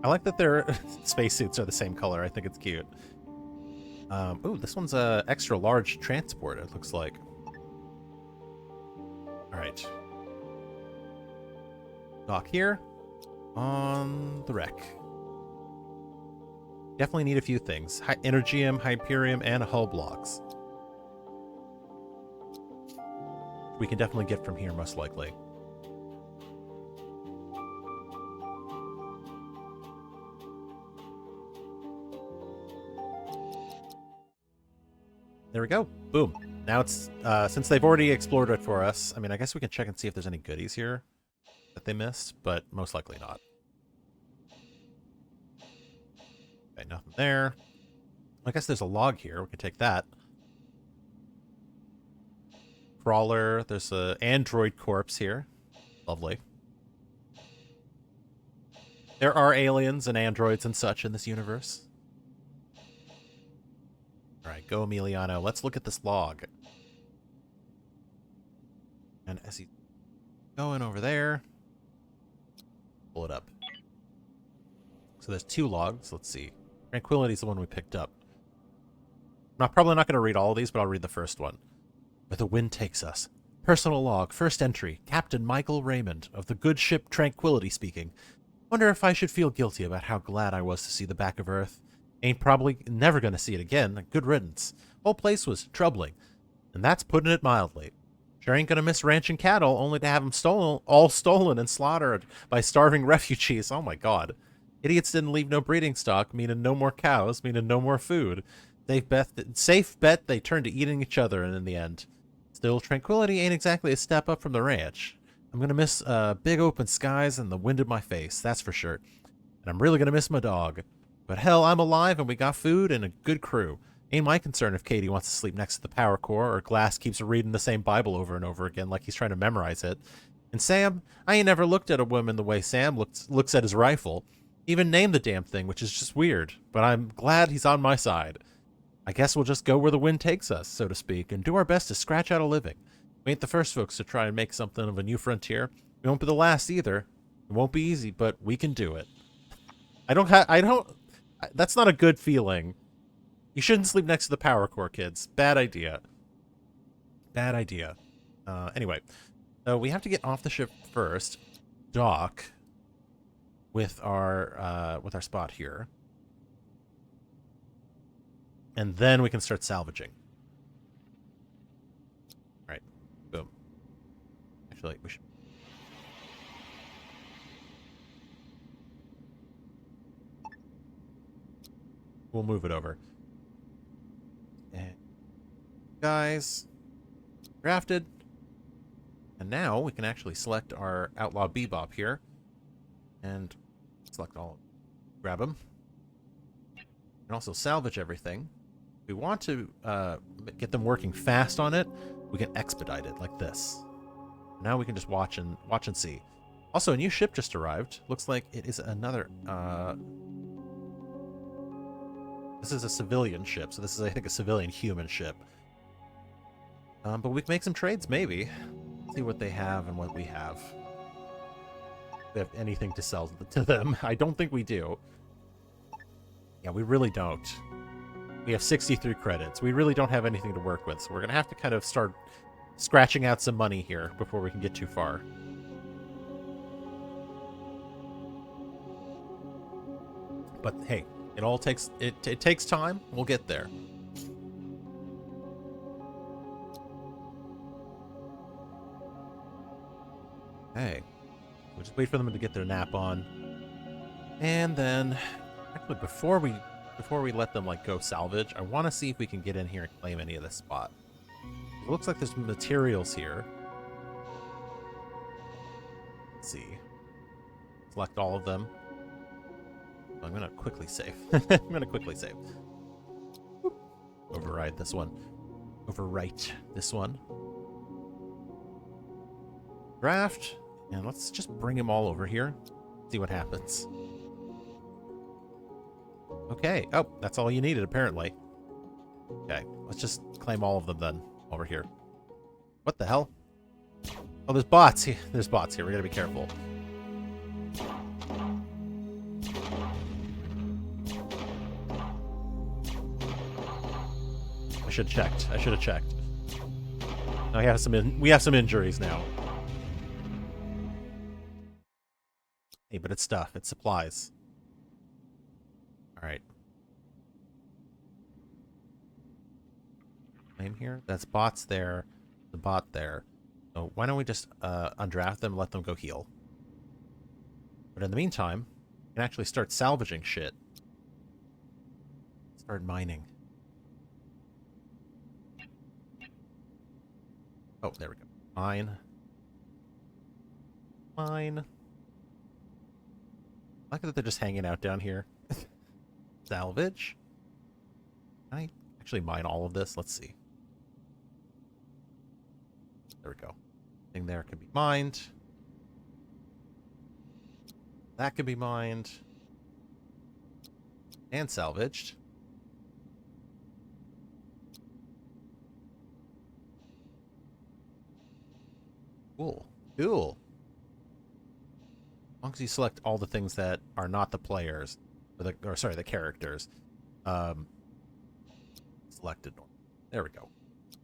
I like that their spacesuits are the same color. I think it's cute. Ooh, this one's a extra large transport, it looks like. All right. Dock here on the wreck. Definitely need a few things. Energium, Hyperium, and hull blocks. We can definitely get from here, most likely. There we go. Boom. Now it's, since they've already explored it for us, I mean, I guess we can check and see if there's any goodies here that they missed, but most likely not. Okay, nothing there. I guess there's a log here. We could take that. Crawler. There's a android corpse here. Lovely. There are aliens and androids and such in this universe. Alright, go Emiliano. Let's look at this log. And as he's going over there, pull it up. So there's 2 logs. Let's see. Tranquility's the one we picked up. I'm probably not going to read all of these, but I'll read the first one. Where the wind takes us. Personal log, first entry. Captain Michael Raymond of the good ship Tranquility speaking. Wonder if I should feel guilty about how glad I was to see the back of Earth. Ain't probably never gonna see it again. Good riddance. Whole place was troubling. And that's putting it mildly. Sure ain't gonna miss ranching cattle only to have them stolen and slaughtered by starving refugees. Oh my god. Idiots didn't leave no breeding stock, meaning no more cows, meaning no more food. Safe bet they turned to eating each other, and in the end. Still, Tranquility ain't exactly a step up from the ranch. I'm gonna miss big open skies and the wind in my face, that's for sure. And I'm really gonna miss my dog. But hell, I'm alive and we got food and a good crew. Ain't my concern if Katie wants to sleep next to the power core or Glass keeps reading the same Bible over and over again like he's trying to memorize it. And Sam, I ain't never looked at a woman the way Sam looks at his rifle. Even named the damn thing, which is just weird. But I'm glad he's on my side. I guess we'll just go where the wind takes us, so to speak, and do our best to scratch out a living. We ain't the first folks to try and make something of a new frontier. We won't be the last either. It won't be easy, but we can do it. That's not a good feeling. You shouldn't sleep next to the power core, kids. Bad idea. Bad idea. Anyway, so we have to get off the ship first. Dock with our spot here. And then we can start salvaging. All right. Boom. Actually, we should... We'll move it over. And guys, drafted. And now we can actually select our Outlaw Bebop here. And select all. Grab them. And also salvage everything. If we want to get them working fast on it, we can expedite it like this. Now we can just watch and see. Also, a new ship just arrived. Looks like it is another... This is a civilian ship, so this is, I think, a civilian human ship. But we can make some trades, maybe. See what they have and what we have. If we have anything to sell to them. I don't think we do. Yeah, we really don't. We have 63 credits. We really don't have anything to work with, so we're going to have to kind of start scratching out some money here before we can get too far. But hey, It all takes it takes time. We'll get there. Hey, we'll just wait for them to get their nap on, and then actually before we let them like go salvage, I want to see if we can get in here and claim any of this spot. It looks like there's materials here. Let's see. Select all of them. I'm gonna quickly save. I'm gonna quickly save. Override this one. Overwrite this one. Draft. And let's just bring them all over here. See what happens. Okay. Oh, that's all you needed, apparently. Okay. Let's just claim all of them then over here. What the hell? Oh, there's bots here. There's bots here. We gotta be careful. I should have checked. I should have checked. Now we have some injuries now. Hey, but it's stuff. It's supplies. All right. Name here. That's bots there. The bot there. So why don't we just undraft them and let them go heal? But in the meantime, we can actually start salvaging shit. Start mining. Oh, there we go. Mine. Mine. I like that they're just hanging out down here. Salvage. Can I actually mine all of this? Let's see. There we go. Thing there can be mined. That can be mined. And salvaged. Cool. Cool. As long as you select all the things that are not the players, or sorry, the characters. Selected. There we go.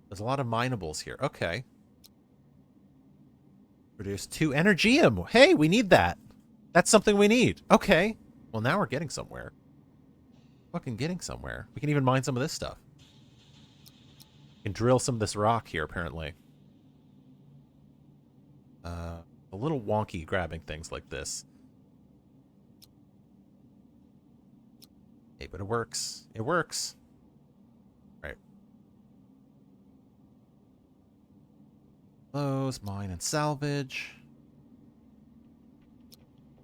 There's a lot of minables here. Okay. Produce 2 energium. Hey, we need that. That's something we need. Okay. Well, now we're getting somewhere. Fucking getting somewhere. We can even mine some of this stuff. We can drill some of this rock here, apparently. A little wonky grabbing things like this. Hey, but it works. It works. Right. Close, mine, and salvage.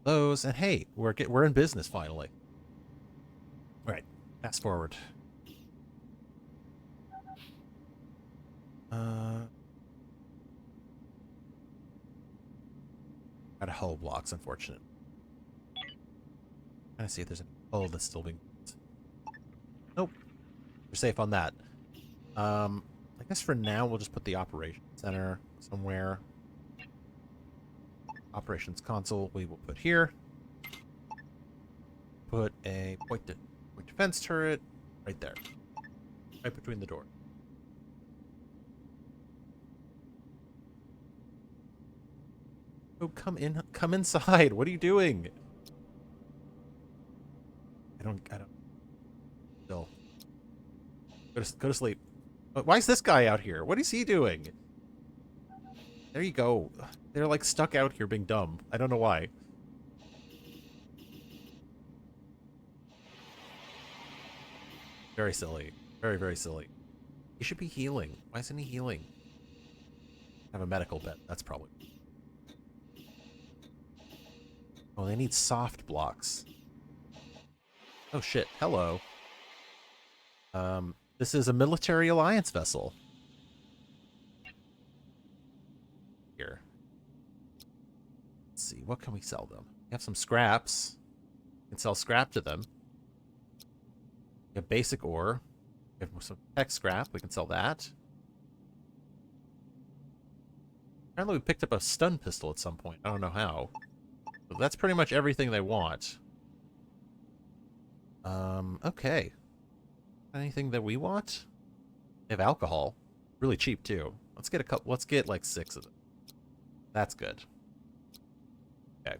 Those, and hey, we're in business finally. All right, fast forward. Out of hull blocks, unfortunate. Trying to see if there's any hull that's still being. Nope, we're safe on that. I guess for now we'll just put the operations center somewhere. Operations console we will put here. Put a point defense turret right there. Right between the door. Oh, come inside. What are you doing? I don't still. Go to sleep. Why is this guy out here? What is he doing? There you go. They're like stuck out here being dumb. I don't know why. Very silly. Very, very silly. He should be healing. Why isn't he healing? Have a medical bet. That's probably. Oh, they need soft blocks. Oh shit. Hello. This is a military alliance vessel. Here. Let's see, what can we sell them? We have some scraps. We can sell scrap to them. We have basic ore. We have some tech scrap. We can sell that. Apparently we picked up a stun pistol at some point. I don't know how. But that's pretty much everything they want. Okay. Anything that we want? They have alcohol. Really cheap too. Let's get a couple. Let's get like 6 of them. That's good. Okay.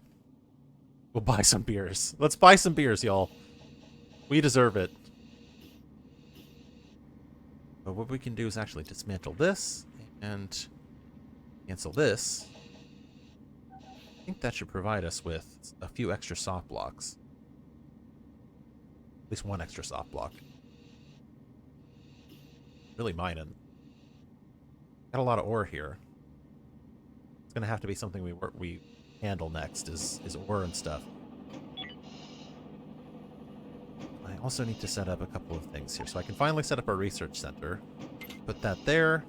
We'll buy some beers. Let's buy some beers, y'all. We deserve it. But what we can do is actually dismantle this and cancel this. I think that should provide us with a few extra soft blocks. At least one extra soft block. Really mining. Got a lot of ore here. It's gonna have to be something we handle next is ore and stuff. I also need to set up a couple of things here. So I can finally set up our research center. Put that there.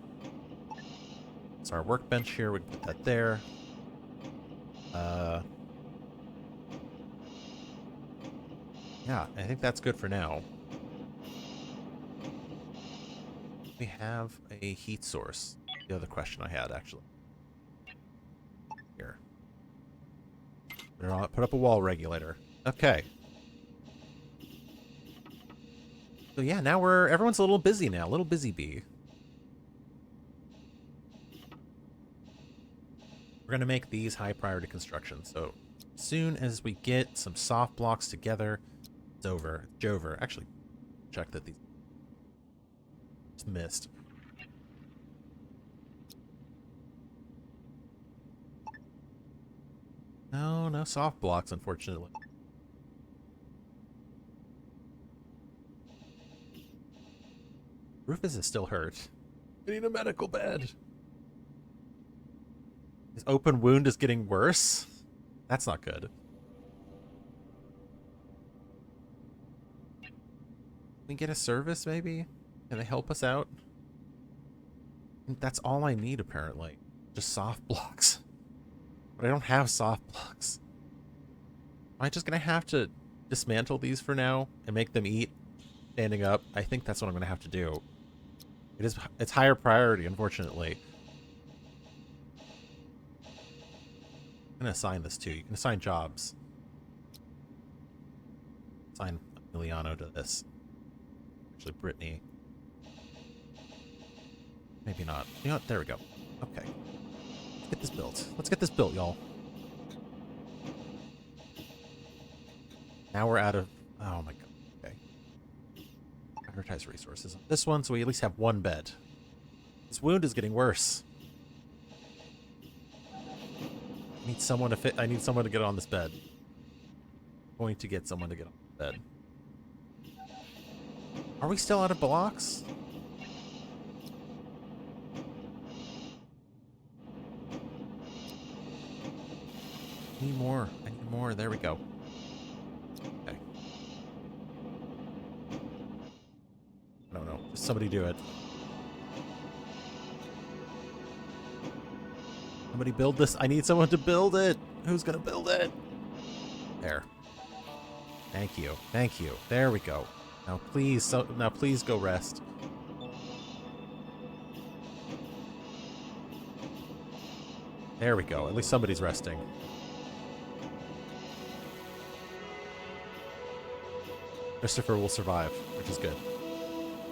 It's our workbench here. We can put that there. Yeah, I think that's good for now. We have a heat source. The other question I had, actually. Here. Put up a wall regulator. Okay. So yeah, now everyone's a little busy now. A little busy bee. We're going to make these high priority construction. So as soon as we get some soft blocks together, it's over. It's over. Actually, check that these just missed. No, no soft blocks, unfortunately. Rufus is still hurt. I need a medical bed. His open wound is getting worse? That's not good. Can we get a service, maybe? Can they help us out? That's all I need, apparently. Just soft blocks. But I don't have soft blocks. Am I just gonna have to dismantle these for now and make them eat standing up? I think that's what I'm gonna have to do. It's higher priority, unfortunately. I'm gonna assign this too. You can assign jobs. Assign Emiliano to this. Actually, Brittany. Maybe not. You know what? There we go. Okay. Let's get this built. Let's get this built, y'all. Now we're out of... Oh my god. Okay. Advertise resources on this one, so we at least have one bed. This wound is getting worse. I need someone to fit. I need someone to get on this bed. I'm going to get someone to get on the bed. Are we still out of blocks? I need more. I need more. There we go. Okay. I don't know. Just somebody do it. Somebody build this. I need someone to build it. Who's gonna build it? There. Thank you. Thank you. There we go. Now please, now please go rest. There we go. At least somebody's resting. Christopher will survive, which is good.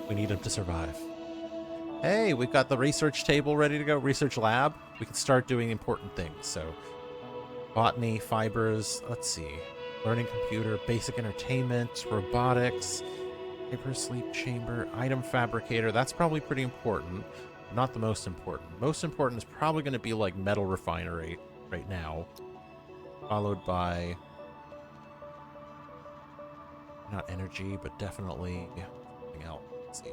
We need him to survive. Hey, we've got the research table ready to go. Research lab. We can start doing important things. So, botany, fibers. Let's see. Learning computer, basic entertainment, robotics, hyper sleep chamber, item fabricator. That's probably pretty important. Not the most important. Most important is probably going to be like metal refinery right now. Followed by... not energy, but definitely something else. Let's see.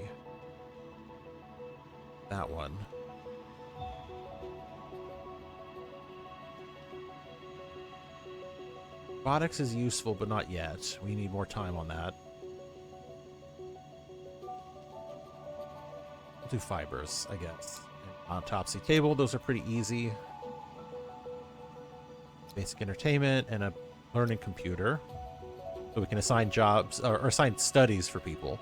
That one. Robotics is useful, but not yet. We need more time on that. We'll do fibers, I guess. And autopsy table, those are pretty easy. Basic entertainment and a learning computer. So we can assign jobs, or assign studies for people.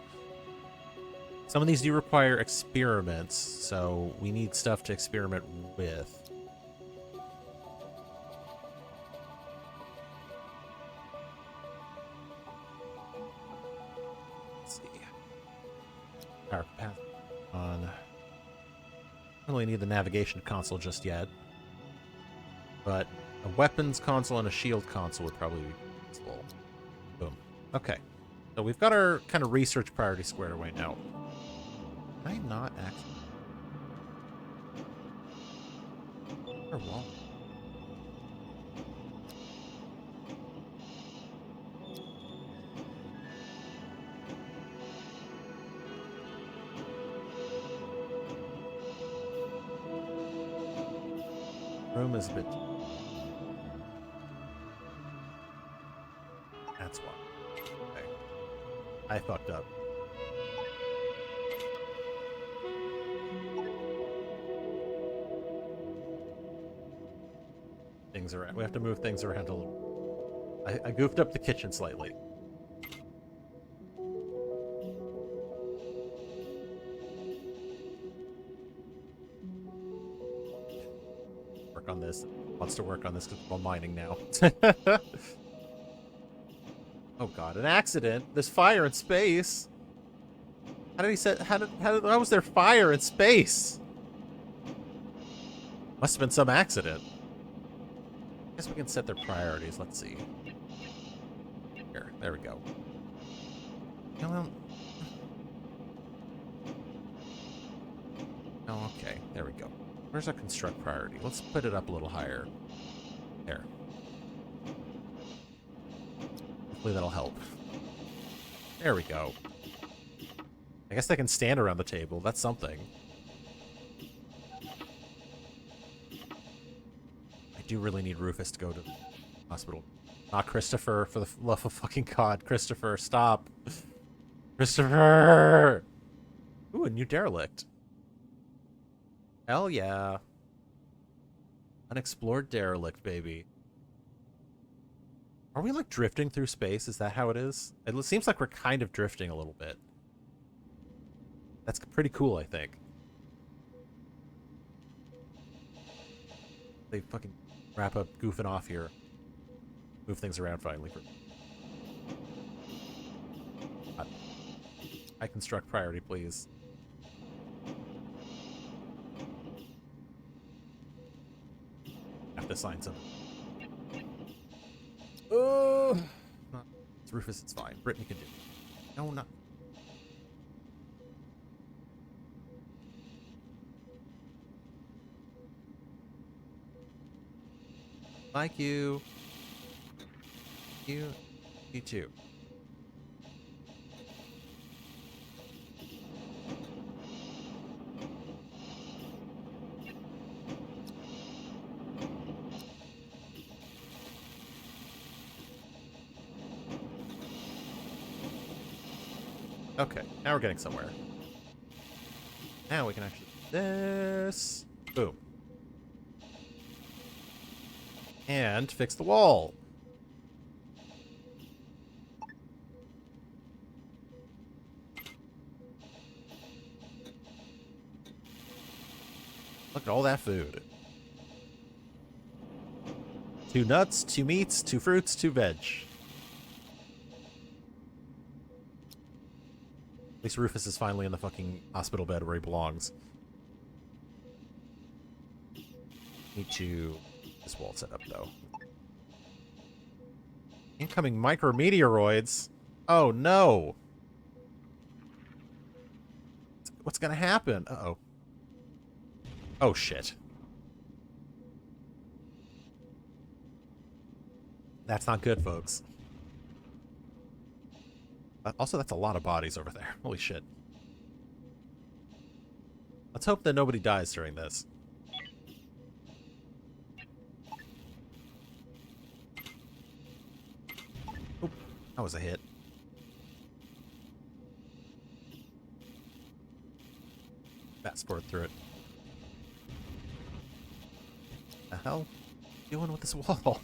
Some of these do require experiments, so we need stuff to experiment with. Let's see. Power capacity on. I don't really need the navigation console just yet. But a weapons console and a shield console would probably be useful. Boom. Okay. So we've got our kind of research priority squared away now. Can I not actually... Or wall? Room is a bit... That's why. Okay. I fucked up. Things around. We have to move things around a little. I goofed up the kitchen slightly. Work on this. Wants to work on this because we're mining now. Oh god, an accident. There's fire in space. How did he say? How was there fire in space? Must have been some accident. I guess we can set their priorities. Let's see. Here, there we go. Oh, okay, there we go. Where's our construct priority? Let's put it up a little higher. There. Hopefully that'll help. There we go. I guess they can stand around the table. That's something. I do really need Rufus to go to the hospital. Not Christopher, for the love of fucking God. Christopher, stop. Christopher! Ooh, a new derelict. Hell yeah. Unexplored derelict, baby. Are we, like, drifting through space? Is that how it is? It seems like we're kind of drifting a little bit. That's pretty cool, I think. They fucking wrap up goofing off here. Move things around finally. I construct priority, please. Have to sign something. Oh, it's Rufus. It's fine. Brittany can do it. No, not. Like you. You too. Okay, now we're getting somewhere. Now we can actually do this. Boom. And fix the wall. Look at all that food. 2 nuts, 2 meats, 2 fruits, 2 veg. At least Rufus is finally in the fucking hospital bed where he belongs. Need to get this wall set up, though. Incoming micrometeoroids. Oh, no. What's gonna happen? Uh-oh. Oh, shit. That's not good, folks. Also, that's a lot of bodies over there. Holy shit. Let's hope that nobody dies during this. Oop, that was a hit. Fast forward through it. The hell? Doing with this wall?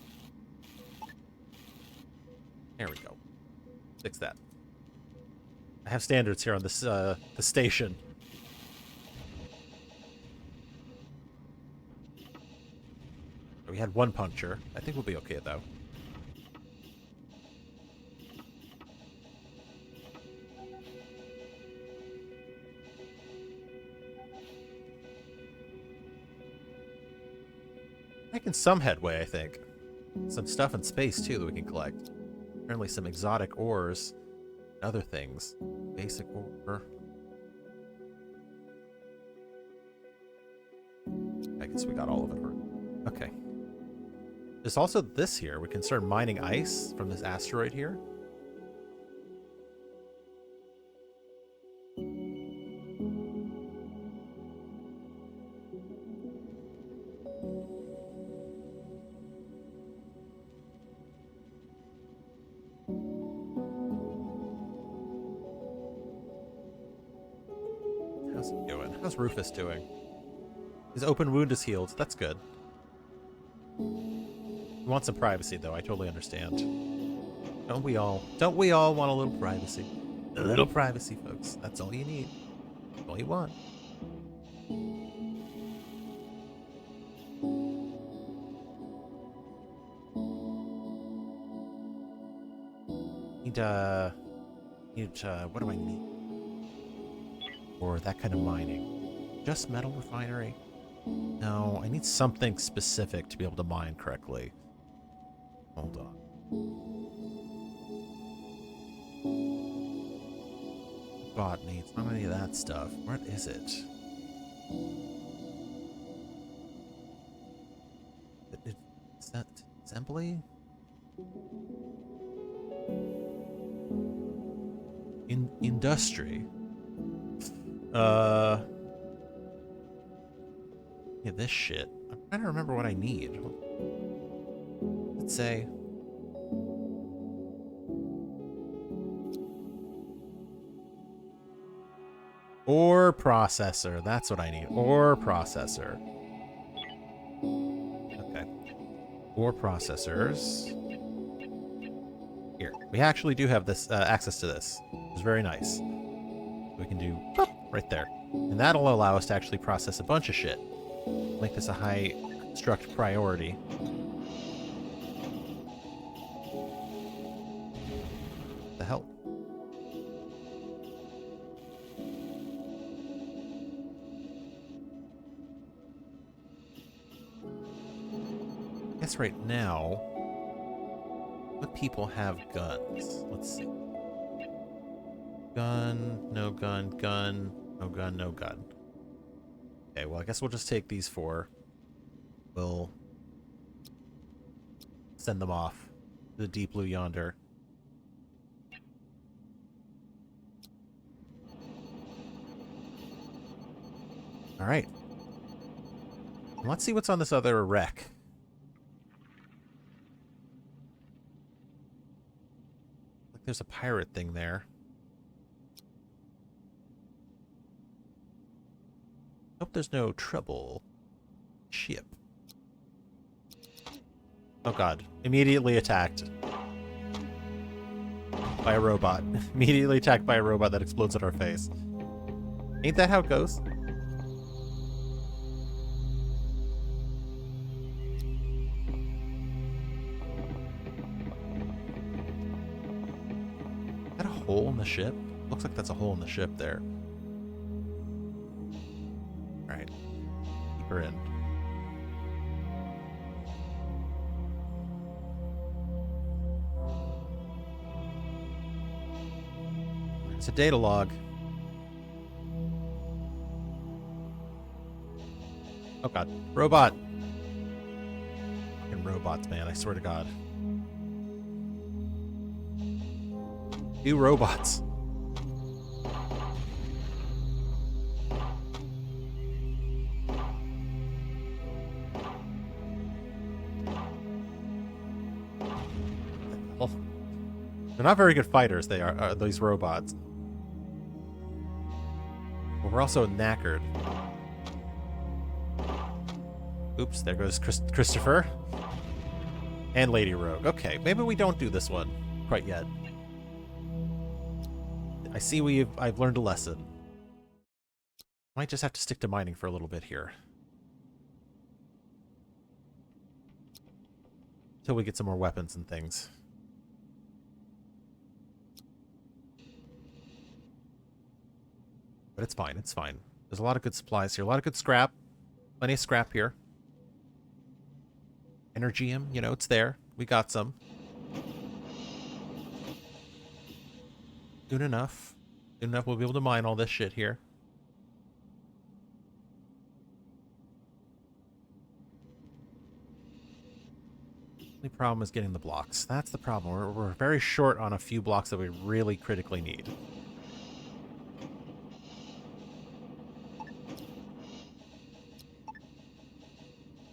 There we go. Fix that. I have standards here on this the station. We had 1 puncture. I think we'll be okay though. Making some headway, I think. Some stuff in space too that we can collect. Apparently some exotic ores. Other things. Basic ore. I guess we got all of it. Okay. There's also this here. We can start mining ice from this asteroid here. How's he doing? How's Rufus doing? His open wound is healed. That's good. He wants some privacy, though. I totally understand. Don't we all? Don't we all want a little privacy? A little privacy, folks. That's all you need. That's all you want. What do I need? Or that kind of mining. Just metal refinery? No, I need something specific to be able to mine correctly. Hold on. Botany, it's not any of that stuff. What is it? Is that assembly? Industry. Yeah, this shit. I'm trying to remember what I need. Let's say. Ore processor. That's what I need. Ore processor. Okay. Ore processors. Here. We actually do have this access to this. It's very nice. We can do right there. And that'll allow us to actually process a bunch of shit. Make this a high construct priority. What the hell? I guess right now, what people have guns? Let's see. Gun, no gun, gun, no gun, no gun. Okay, well, I guess we'll just take these four. We'll send them off to the deep blue yonder. All right. Let's see what's on this other wreck. Like there's a pirate thing there. Hope there's no trouble. Ship. Oh god. Immediately attacked. By a robot. Immediately attacked by a robot that explodes in our face. Ain't that how it goes? Is that a hole in the ship? Looks like that's a hole in the ship there. Alright. Keep her in. It's a data log. Oh god. Robot! Fucking robots, man. I swear to god. New robots. They're not very good fighters, they are these robots. But we're also knackered. Oops, there goes Christopher. And Lady Rogue. Okay, maybe we don't do this one quite yet. I see I've learned a lesson. Might just have to stick to mining for a little bit here. Until we get some more weapons and things. But it's fine, it's fine. There's a lot of good supplies here. A lot of good scrap. Plenty of scrap here. Energium, you know, it's there. We got some. Soon enough. Soon enough, we'll be able to mine all this shit here. The problem is getting the blocks. That's the problem. We're very short on a few blocks that we really critically need.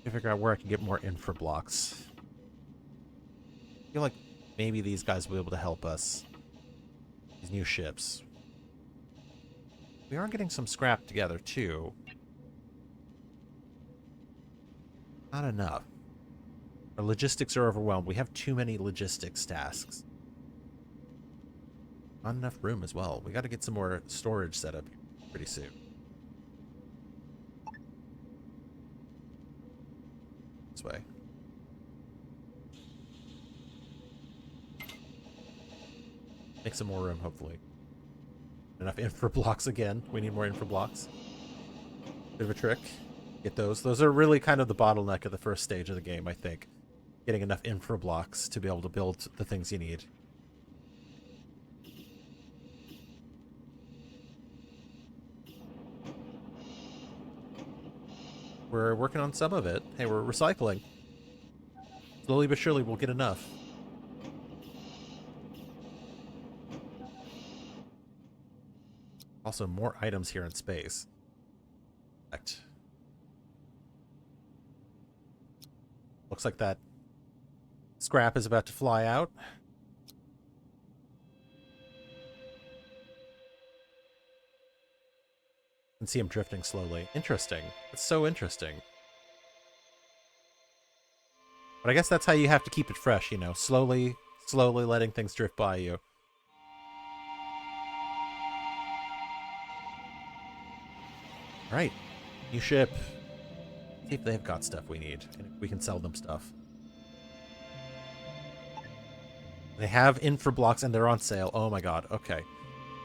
I figure out where I can get more infra blocks. I feel like maybe these guys will be able to help us. These new ships. We are getting some scrap together, too. Not enough. Our logistics are overwhelmed. We have too many logistics tasks. Not enough room as well. We got to get some more storage set up pretty soon. This way. Make some more room, hopefully. Enough infra blocks again. We need more infra blocks. Bit of a trick. Get those. Those are really kind of the bottleneck of the first stage of the game, I think. Getting enough infra blocks to be able to build the things you need. We're working on some of it. Hey, we're recycling. Slowly but surely we'll get enough. Also, more items here in space. Looks like that scrap is about to fly out. You can see him drifting slowly. Interesting. It's so interesting. But I guess that's how you have to keep it fresh, you know, slowly letting things drift by you. Right. New ship. See if they've got stuff we need. And if we can sell them stuff. They have infra blocks and they're on sale. Oh my god. Okay.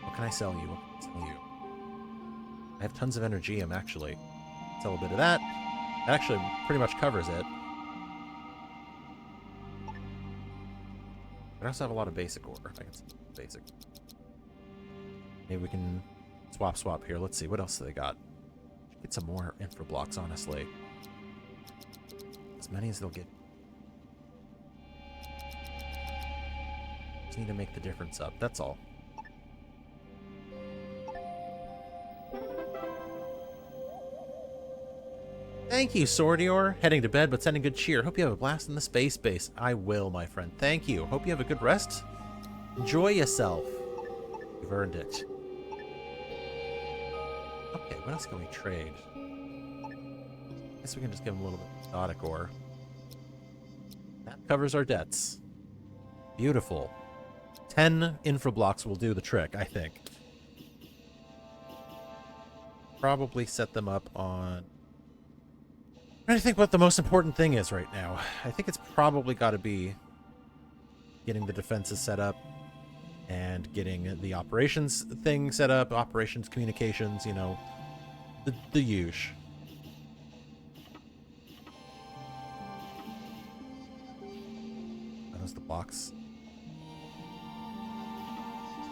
What can I sell you? What can I sell you? I have tons of energium, actually. Sell a bit of that. That actually pretty much covers it. I also have a lot of basic ore. I can sell basic. Maybe we can swap here. Let's see. What else do they got? Get some more infra blocks, honestly. As many as they'll get. Just need to make the difference up. That's all. Thank you, Sordior. Heading to bed, but sending good cheer. Hope you have a blast in the space base. I will, my friend. Thank you. Hope you have a good rest. Enjoy yourself. You've earned it. Okay, what else can we trade? I guess we can just give him a little bit of exotic ore. That covers our debts. Beautiful. 10 infra blocks will do the trick, I think. Probably set them up on... I'm trying to think what the most important thing is right now. I think it's probably got to be getting the defenses set up and getting the operations thing set up, operations communications, you know, the huge. That was the box.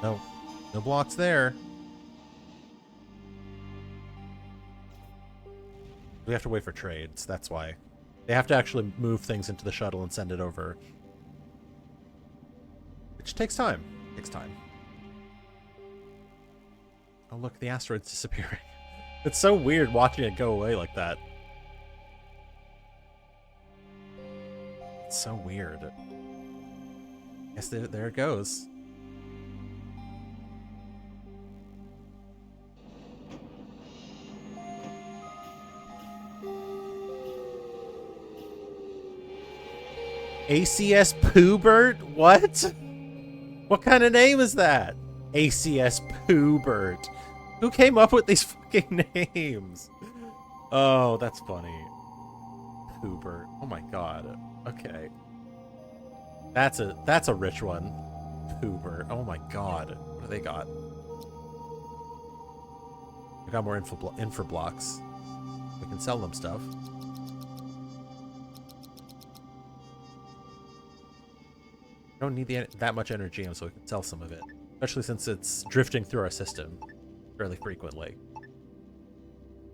No, no blocks there. We have to wait for trades, that's why. They have to actually move things into the shuttle and send it over. Which takes time. Takes time. Oh look, the asteroid's disappearing. It's so weird watching it go away like that. It's so weird. Yes, there it goes. ACS Poobert? What? What kind of name is that? ACS Poobert. Who came up with these fucking names? Oh, that's funny. Poobert. Oh my god. Okay. That's a rich one. Poobert. Oh my god. What do they got? I got more infra blocks. We can sell them stuff. I don't need that much energy, so we can sell some of it. especially since it's drifting through our system fairly frequently.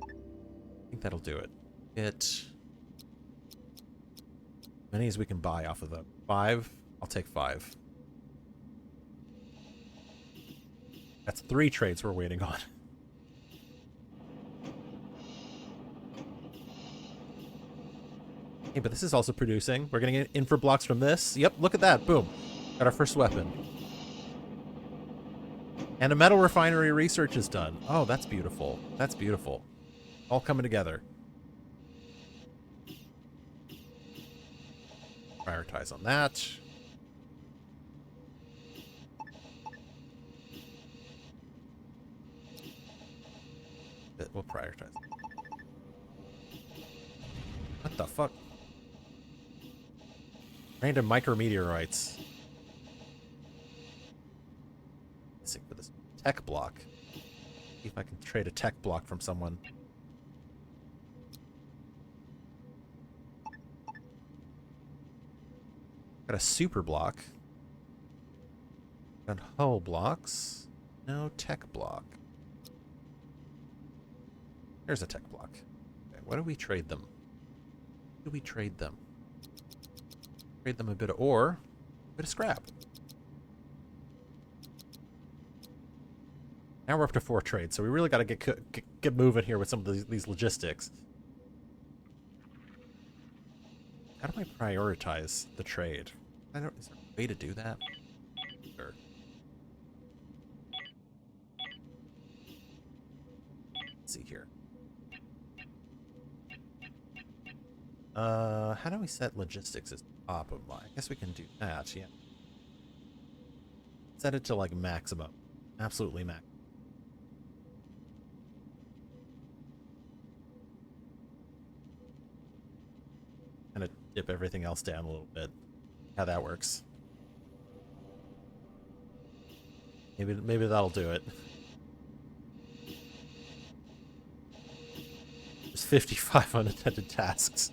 I think that'll do it. Get many as we can buy off of them. 5? I'll take 5. That's 3 trades we're waiting on. Hey, but this is also producing. We're getting infra blocks from this. Yep, look at that. Boom. Got our first weapon. And a metal refinery research is done. Oh, that's beautiful. That's beautiful. All coming together. Prioritize on that. We'll prioritize. What the fuck? Random micrometeorites. Missing for this tech block. See if I can trade a tech block from someone. Got a super block. Got hull blocks. No tech block. There's a tech block. Okay, what do we trade them? What do we trade them? Trade them a bit of ore, a bit of scrap. Now we're up to 4 trades, so we really got to get moving here with some of these logistics. How do I prioritize the trade? Is there a way to do that? Sure. Let's see here. How do we set logistics as top of mine? I guess we can do that, yeah. Set it to like maximum. Absolutely max. Kind of dip everything else down a little bit. How that works. Maybe that'll do it. There's 55 unattended tasks.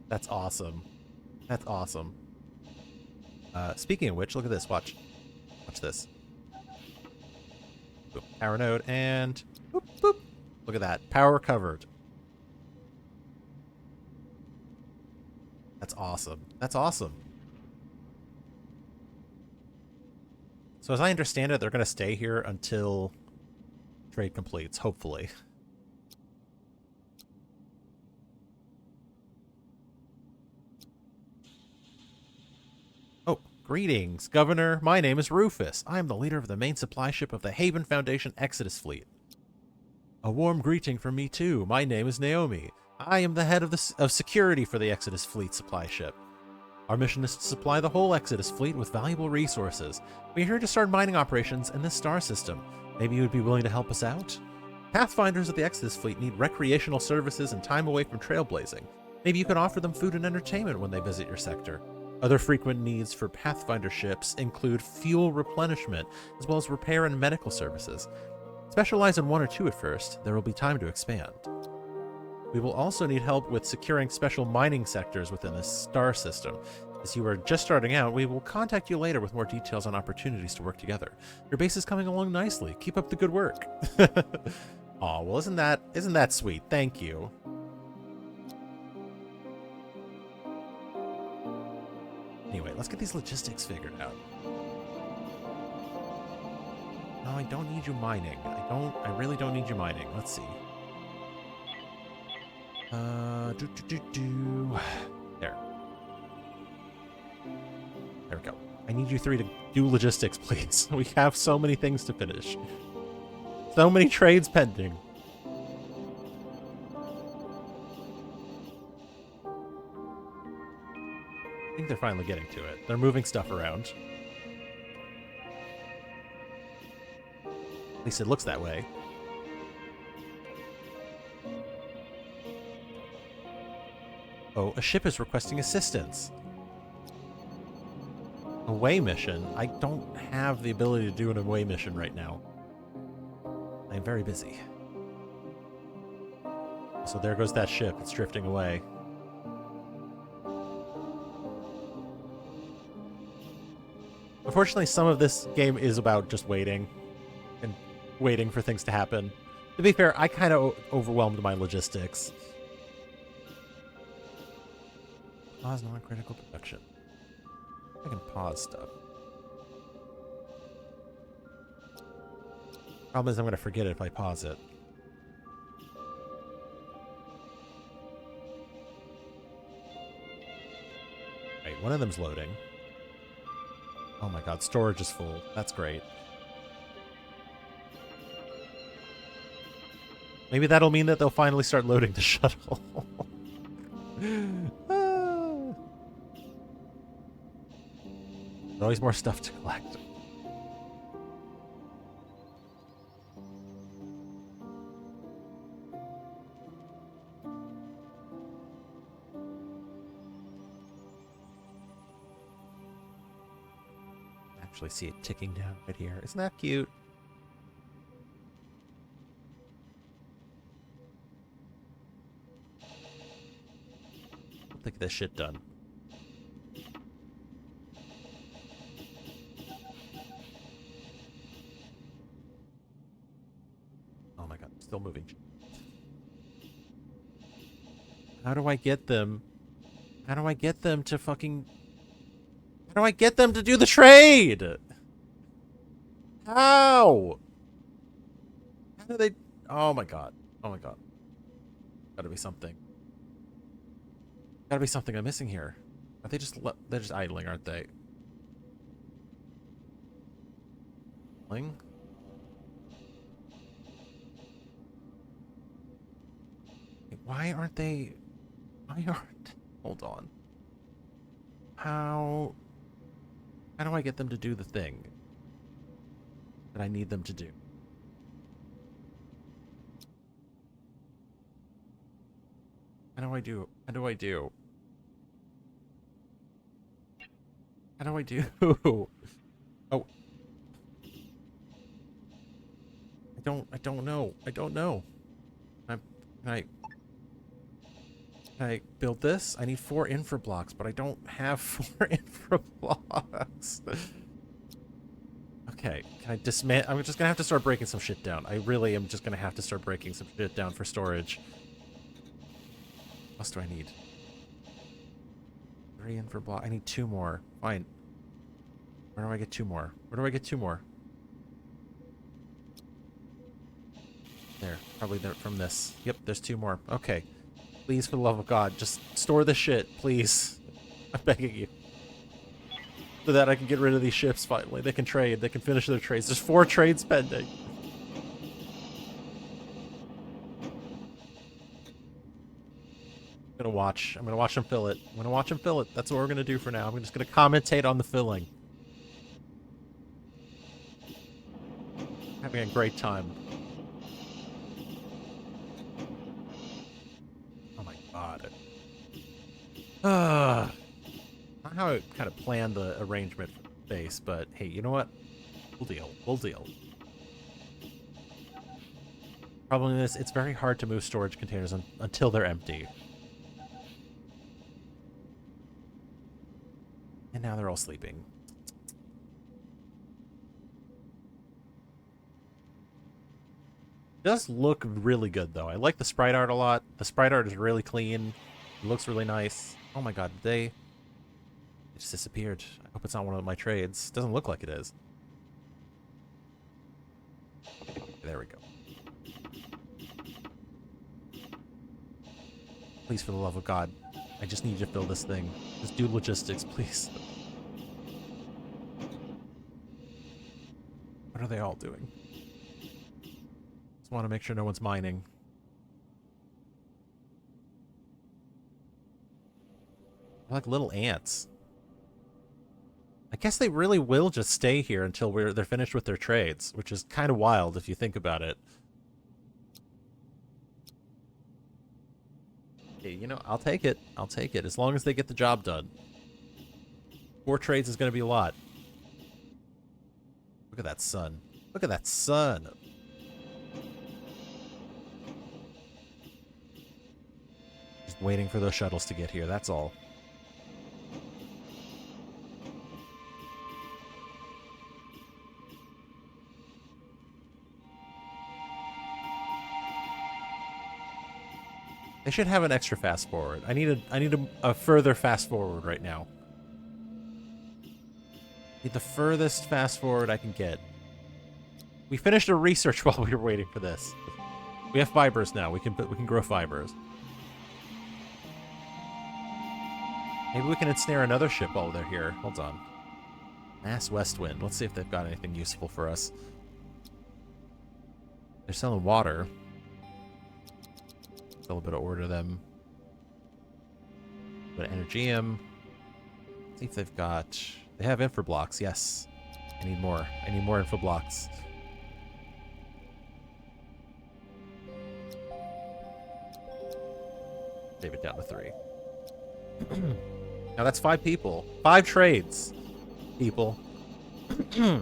That's awesome. That's awesome. Speaking of which, look at this. Watch this. Boop, power node and boop, boop. Look at that. Power covered. That's awesome. That's awesome. So as I understand it, they're going to stay here until trade completes, hopefully. Oh, greetings, Governor. My name is Rufus. I am the leader of the main supply ship of the Haven Foundation Exodus Fleet. A warm greeting from me, too. My name is Naomi. I am the head of security for the Exodus Fleet supply ship. Our mission is to supply the whole Exodus Fleet with valuable resources. We're here to start mining operations in this star system. Maybe you would be willing to help us out? Pathfinders of the Exodus Fleet need recreational services and time away from trailblazing. Maybe you could offer them food and entertainment when they visit your sector. Other frequent needs for Pathfinder ships include fuel replenishment, as well as repair and medical services. Specialize in 1 or 2 at first. There will be time to expand. We will also need help with securing special mining sectors within the star system. As you are just starting out, we will contact you later with more details on opportunities to work together. Your base is coming along nicely. Keep up the good work. Aw, well, isn't that sweet? Thank you. Anyway, let's get these logistics figured out. No, I don't need you mining. I really don't need you mining. Let's see. There. There we go. I need you 3 to do logistics, please. We have so many things to finish. So many trades pending. I think they're finally getting to it. They're moving stuff around. At least it looks that way. Oh, a ship is requesting assistance. Away mission? I don't have the ability to do an away mission right now. I am very busy. So there goes that ship. It's drifting away. Unfortunately, some of this game is about just waiting and waiting for things to happen. To be fair, I kind of overwhelmed my logistics. Pause non-critical production. I can pause stuff. Problem is I'm going to forget it if I pause it. Right, one of them's loading. Oh my god, storage is full. That's great. Maybe that'll mean that they'll finally start loading the shuttle. There's always more stuff to collect. Actually see it ticking down right here. Isn't that cute? Let's get this shit done. Oh my god, still moving. How do I get them? How do I get them to fucking... How do I get them to do the trade? How? How do they... Oh my god. Oh my god. Gotta be something. Gotta be something I'm missing here. Are they just... They're just idling, aren't they? Idling? Why aren't they... Why aren't... Hold on. How do I get them to do the thing that I need them to do? How do I do? How do I do? How do I do? Oh. I don't know. I don't know. Can I build this? I need 4 infra blocks, but I don't have 4 infra blocks. Okay, can I dismantle? I'm just gonna have to start breaking some shit down. I really am just gonna have to start breaking some shit down for storage. What else do I need? 3 infra block. I need 2 more. Fine. Where do I get 2 more? Where do I get 2 more? There. Probably there from this. Yep, there's 2 more. Okay. Please, for the love of God, just store the shit, please. I'm begging you. So that I can get rid of these ships finally. They can trade. They can finish their trades. There's 4 trades pending. I'm gonna watch. I'm gonna watch them fill it. I'm gonna watch them fill it. That's what we're gonna do for now. I'm just gonna commentate on the filling. Having a great time. Not how I kind of planned the arrangement for the base, but hey, you know what? We'll deal. We'll deal. Problem is, it's very hard to move storage containers until they're empty. And now they're all sleeping. It does look really good, though. I like the sprite art a lot. The sprite art is really clean. It looks really nice. Oh my god, it just disappeared. I hope it's not one of my trades. Doesn't look like it is. There we go. Please, for the love of God. I just need you to fill this thing. Just do logistics, please. What are they all doing? Just want to make sure no one's mining. They're like little ants. I guess they really will just stay here until they're finished with their trades, which is kind of wild if you think about it. Hey, you know, I'll take it. I'll take it as long as they get the job done. 4 trades is going to be a lot. Look at that sun. Look at that sun. Just waiting for those shuttles to get here. That's all. They should have an extra fast forward. I need a further fast forward right now. Need the furthest fast forward I can get. We finished a research while we were waiting for this. We have fibers now. We can grow fibers. Maybe we can ensnare another ship while they're here. Hold on. Mass West Wind. Let's see if they've got anything useful for us. They're selling water. Sell a bit of ore to them. A bit of Energium. See if they've got... They have infra blocks, yes. I need more. I need more infra blocks. Save it down to 3. Now that's 5 people. 5 trades, people. I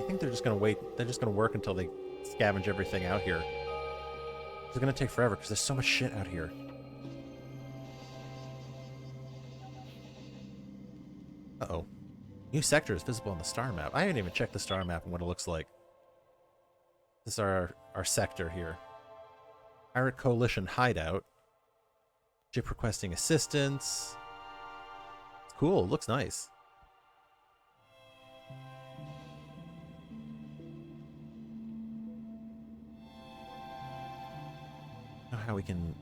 think they're just gonna wait. They're just gonna work until they scavenge everything out here. It's gonna take forever because there's so much shit out here. Uh-oh. New sector is visible on the star map. I haven't even checked the star map and what it looks like. This is our sector here. Pirate Coalition hideout. Ship requesting assistance. It's cool. It looks nice. I don't know how we can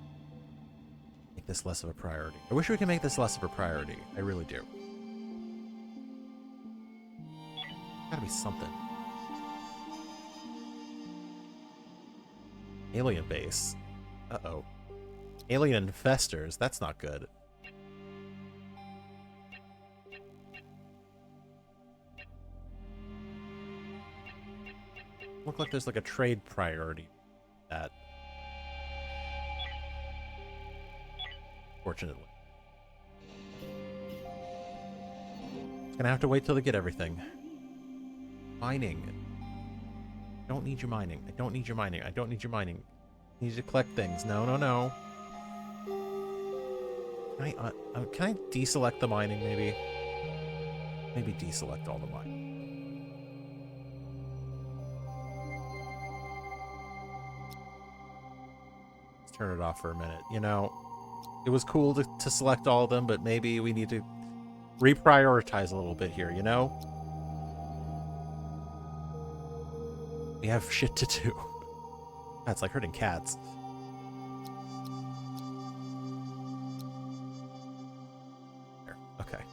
make this less of a priority. I wish we could make this less of a priority. I really do. Gotta be something. Alien base. Uh-oh. Alien infestors. That's not good. Look like there's like a trade priority. That. Fortunately. Gonna have to wait till they get everything. Mining. I don't need your mining. I don't need your mining. I don't need your mining. I need to collect things. No, no, no. Can I deselect the mining, maybe? Maybe deselect all the mining. Let's turn it off for a minute. You know, it was cool to select all of them, but maybe we need to reprioritize a little bit here, you know? We have shit to do. That's like hurting cats. There. Okay.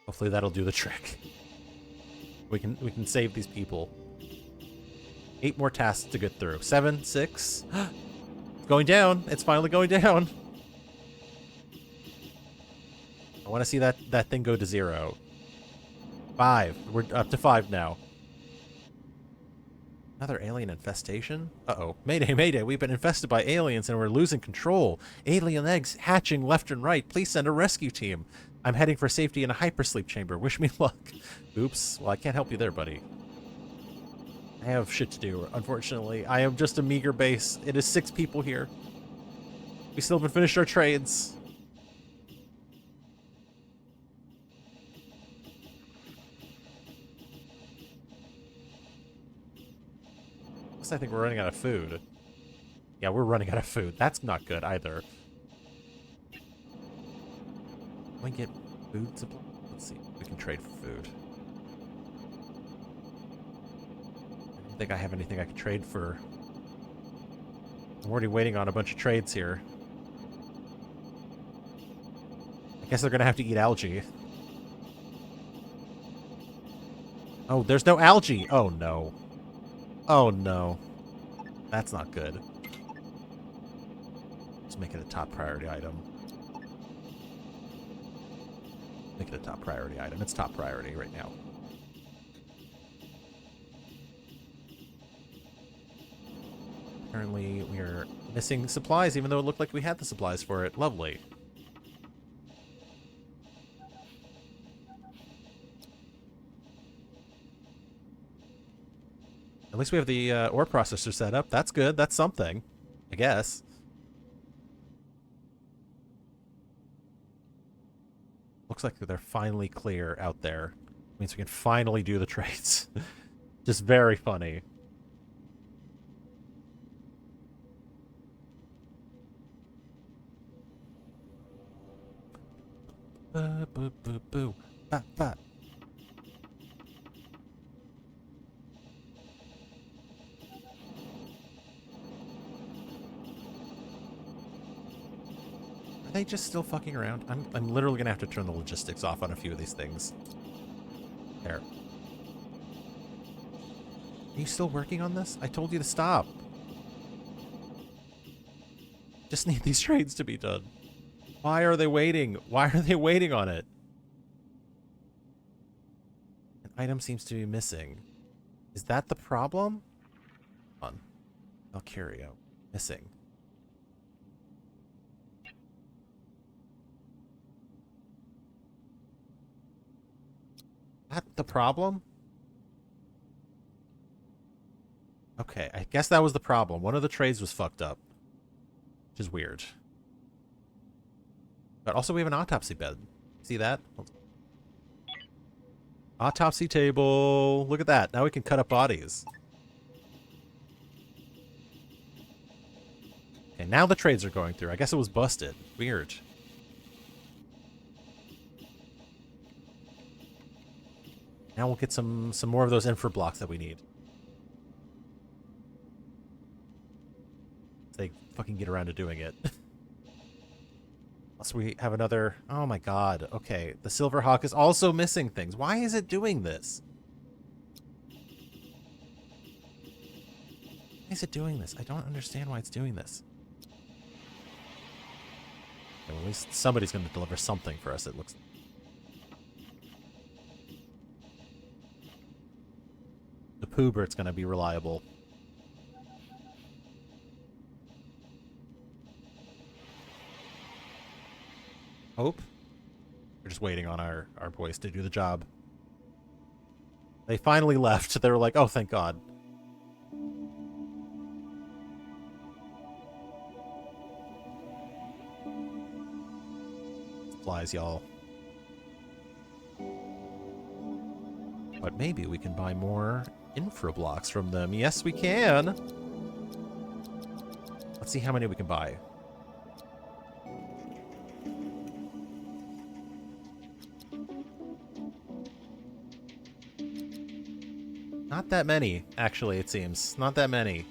Hopefully that'll do the trick. We can save these people. 8 more tasks to get through. 7, 6. It's going down. It's finally going down. I want to see that thing go to 0. 5. We're up to 5 now. Another alien infestation? Uh-oh. Mayday, mayday. We've been infested by aliens and we're losing control. Alien eggs hatching left and right. Please send a rescue team. I'm heading for safety in a hypersleep chamber. Wish me luck. Oops. Well, I can't help you there, buddy. I have shit to do, unfortunately. I am just a meager base. It is 6 people here. We still haven't finished our trades. I think we're running out of food. Yeah, we're running out of food. That's not good either. Can we get food supply? Let's see. We can trade for food. I don't think I have anything I can trade for. I'm already waiting on a bunch of trades here. I guess they're gonna have to eat algae. Oh, there's no algae! Oh no. Oh no. That's not good. Let's make it a top priority item. Make it a top priority item. It's top priority right now. Apparently we are missing supplies even though it looked like we had the supplies for it. Lovely. At least we have the ore processor set up. That's good. That's something, I guess. Looks like they're finally clear out there. Means we can finally do the trades. Just very funny. Boo, boo, boo, boo. Ba, ba. Are they just still fucking around? I'm literally gonna have to turn the logistics off on a few of these things. There. Are you still working on this? I told you to stop. Just need these trades to be done. Why are they waiting? Why are they waiting on it? An item seems to be missing. Is that the problem? Hold on. Valkyrio. Missing. That the problem? Okay, I guess that was the problem. One of the trades was fucked up. Which is weird. But also we have an autopsy bed. See that? Autopsy table. Look at that. Now we can cut up bodies. Okay, now the trades are going through. I guess it was busted. Weird. Now we'll get some more of those infra blocks that we need. They fucking get around to doing it. Unless we have another... Oh my god. Okay, the Silverhawk is also missing things. Why is it doing this? Why is it doing this? I don't understand why it's doing this. Well, at least somebody's going to deliver something for us, it looks. The Poobert's going to be reliable. Hope? We're just waiting on our boys to do the job. They finally left. They were like, oh, thank God. Supplies, y'all. But maybe we can buy more infra blocks from them. Yes, we can. Let's see how many we can buy. Not that many, actually, it seems. Not that many.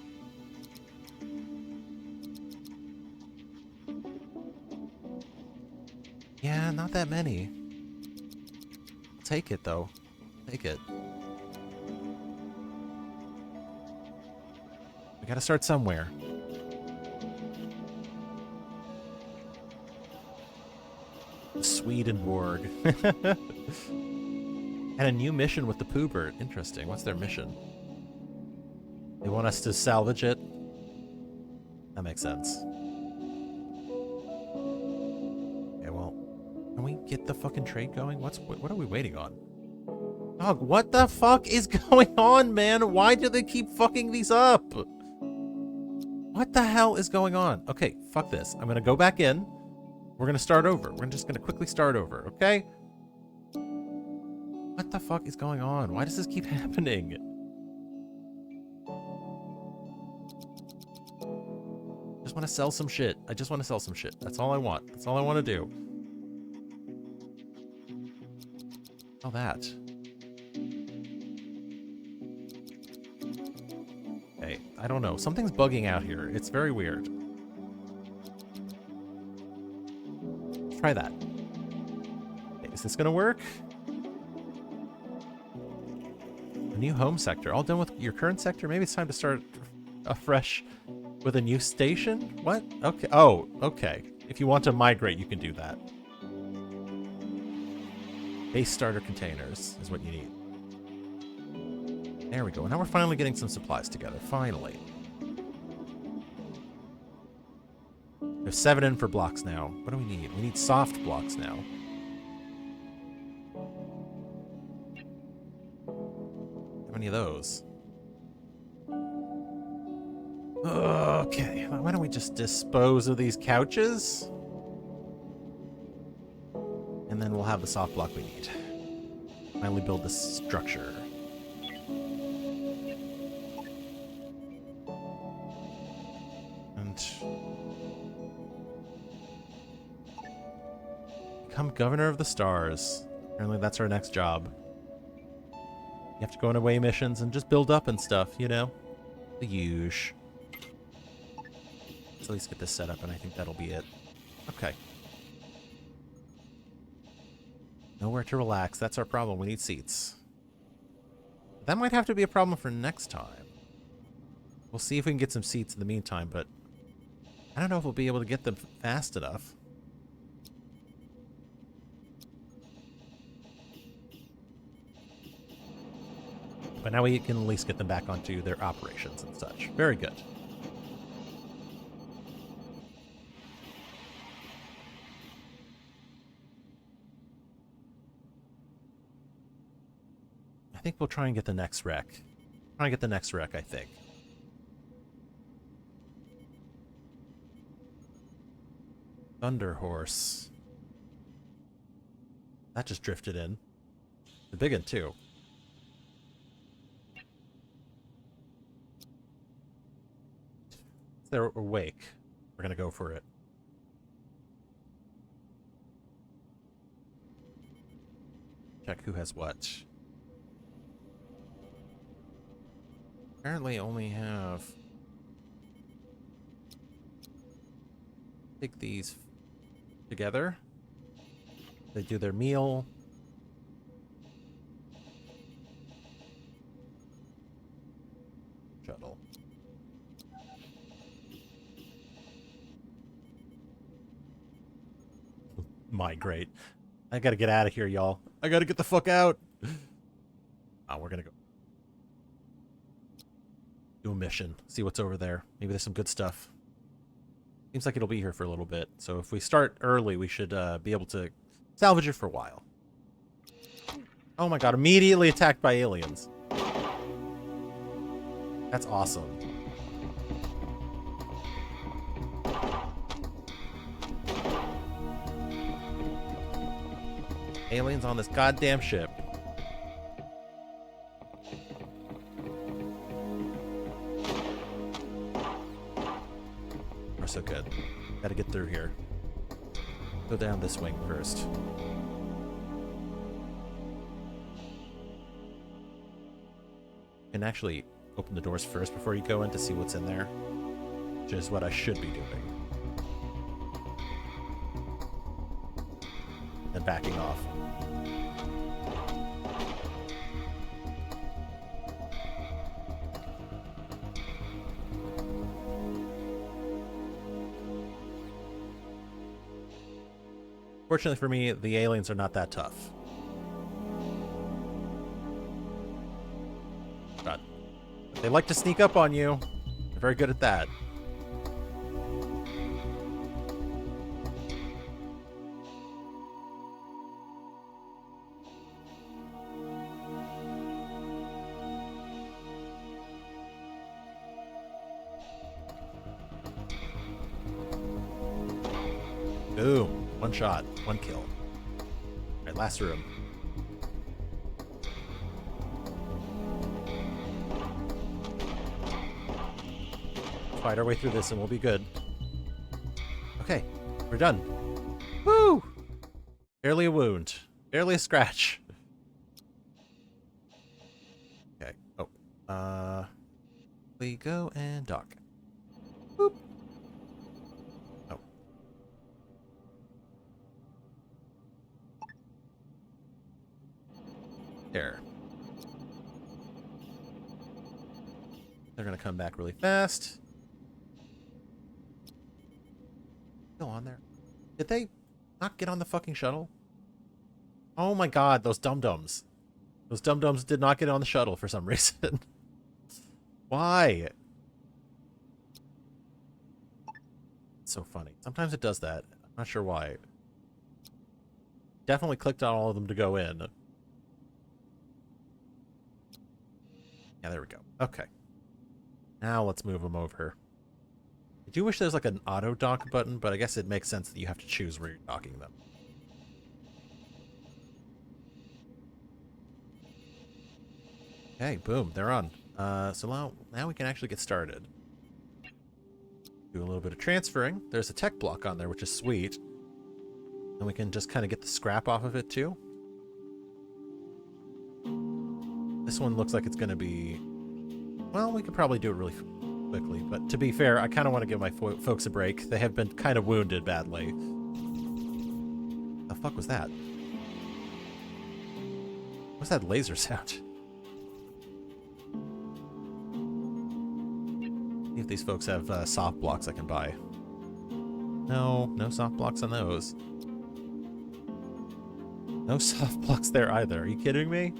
Yeah, not that many. I'll take it, though. Take it. We gotta start somewhere. Swedenborg. And a new mission with the Poobert. Interesting. What's their mission? They want us to salvage it? That makes sense. Okay, well, can we get the fucking trade going? What are we waiting on? Dog, what the fuck is going on, man? Why do they keep fucking these up? What the hell is going on? Okay, fuck this. I'm gonna go back in. We're gonna start over. We're just gonna quickly start over, okay? What the fuck is going on? Why does this keep happening? I just want to sell some shit. I just want to sell some shit. That's all I want. That's all I want to do. Oh, that. Okay, I don't know. Something's bugging out here. It's very weird. Let's try that. Okay, is this gonna work? A new home sector. All done with your current sector? Maybe it's time to start afresh with a new station? What? Okay. Oh, okay. If you want to migrate, you can do that. Base starter containers is what you need. There we go. Now we're finally getting some supplies together. Finally. There's 7 infra blocks now. What do we need? We need soft blocks now. How many of those? Okay. Why don't we just dispose of these couches? And then we'll have the soft block we need. Finally build this structure. And Become Governor of the Stars. Apparently that's our next job. You have to go on away missions and just build up and stuff, you know? The huge. Let's at least get this set up, and I think that'll be it. Okay. Nowhere to relax. That's our problem. We need seats. That might have to be a problem for next time. We'll see if we can get some seats in the meantime, but I don't know if we'll be able to get them fast enough. But now we can at least get them back onto their operations and such. Very good. I think we'll try and get the next wreck. Try and get the next wreck, I think. Thunder Horse. That just drifted in. The big one, too. They're awake. We're gonna go for it. Check who has what. Apparently only have... Take these together. They do their meal. Shuttle. Migrate. I gotta get out of here, y'all. I gotta get the fuck out. Oh, we're gonna go do a mission. See what's over there. Maybe there's some good stuff. Seems like it'll be here for a little bit. So if we start early, we should be able to salvage it for a while. Oh my god, immediately attacked by aliens. That's awesome. Aliens on this goddamn ship. We're so good. Gotta get through here. Go down this wing first. And actually open the doors first before you go in to see what's in there. Which is what I should be doing. And backing off. Fortunately for me, the aliens are not that tough. But they like to sneak up on you. They're very good at that. Boom. One shot. One kill. Alright, last room. Fight our way through this and we'll be good. Okay, we're done. Woo! Barely a wound. Barely a scratch. Okay. Oh. We go and dock. Boop. Oh. There. They're gonna come back really fast. Still on there. Did they not get on the fucking shuttle? Oh my god, those dum-dums. Those dum-dums did not get on the shuttle for some reason. Why? It's so funny. Sometimes it does that. I'm not sure why. Definitely clicked on all of them to go in. Yeah, there we go. Okay. Now let's move them over. I do wish there's like an auto dock button, but I guess it makes sense that you have to choose where you're docking them. Okay, boom, they're on. So now we can actually get started. Do a little bit of transferring. There's a tech block on there, which is sweet. And we can just kind of get the scrap off of it too. This one looks like it's going to be... Well, we could probably do it really quickly. But to be fair, I kind of want to give my folks a break. They have been kind of wounded badly. The fuck was that? What's that laser sound? See if these folks have soft blocks I can buy. No, no soft blocks on those. No soft blocks there either. Are you kidding me?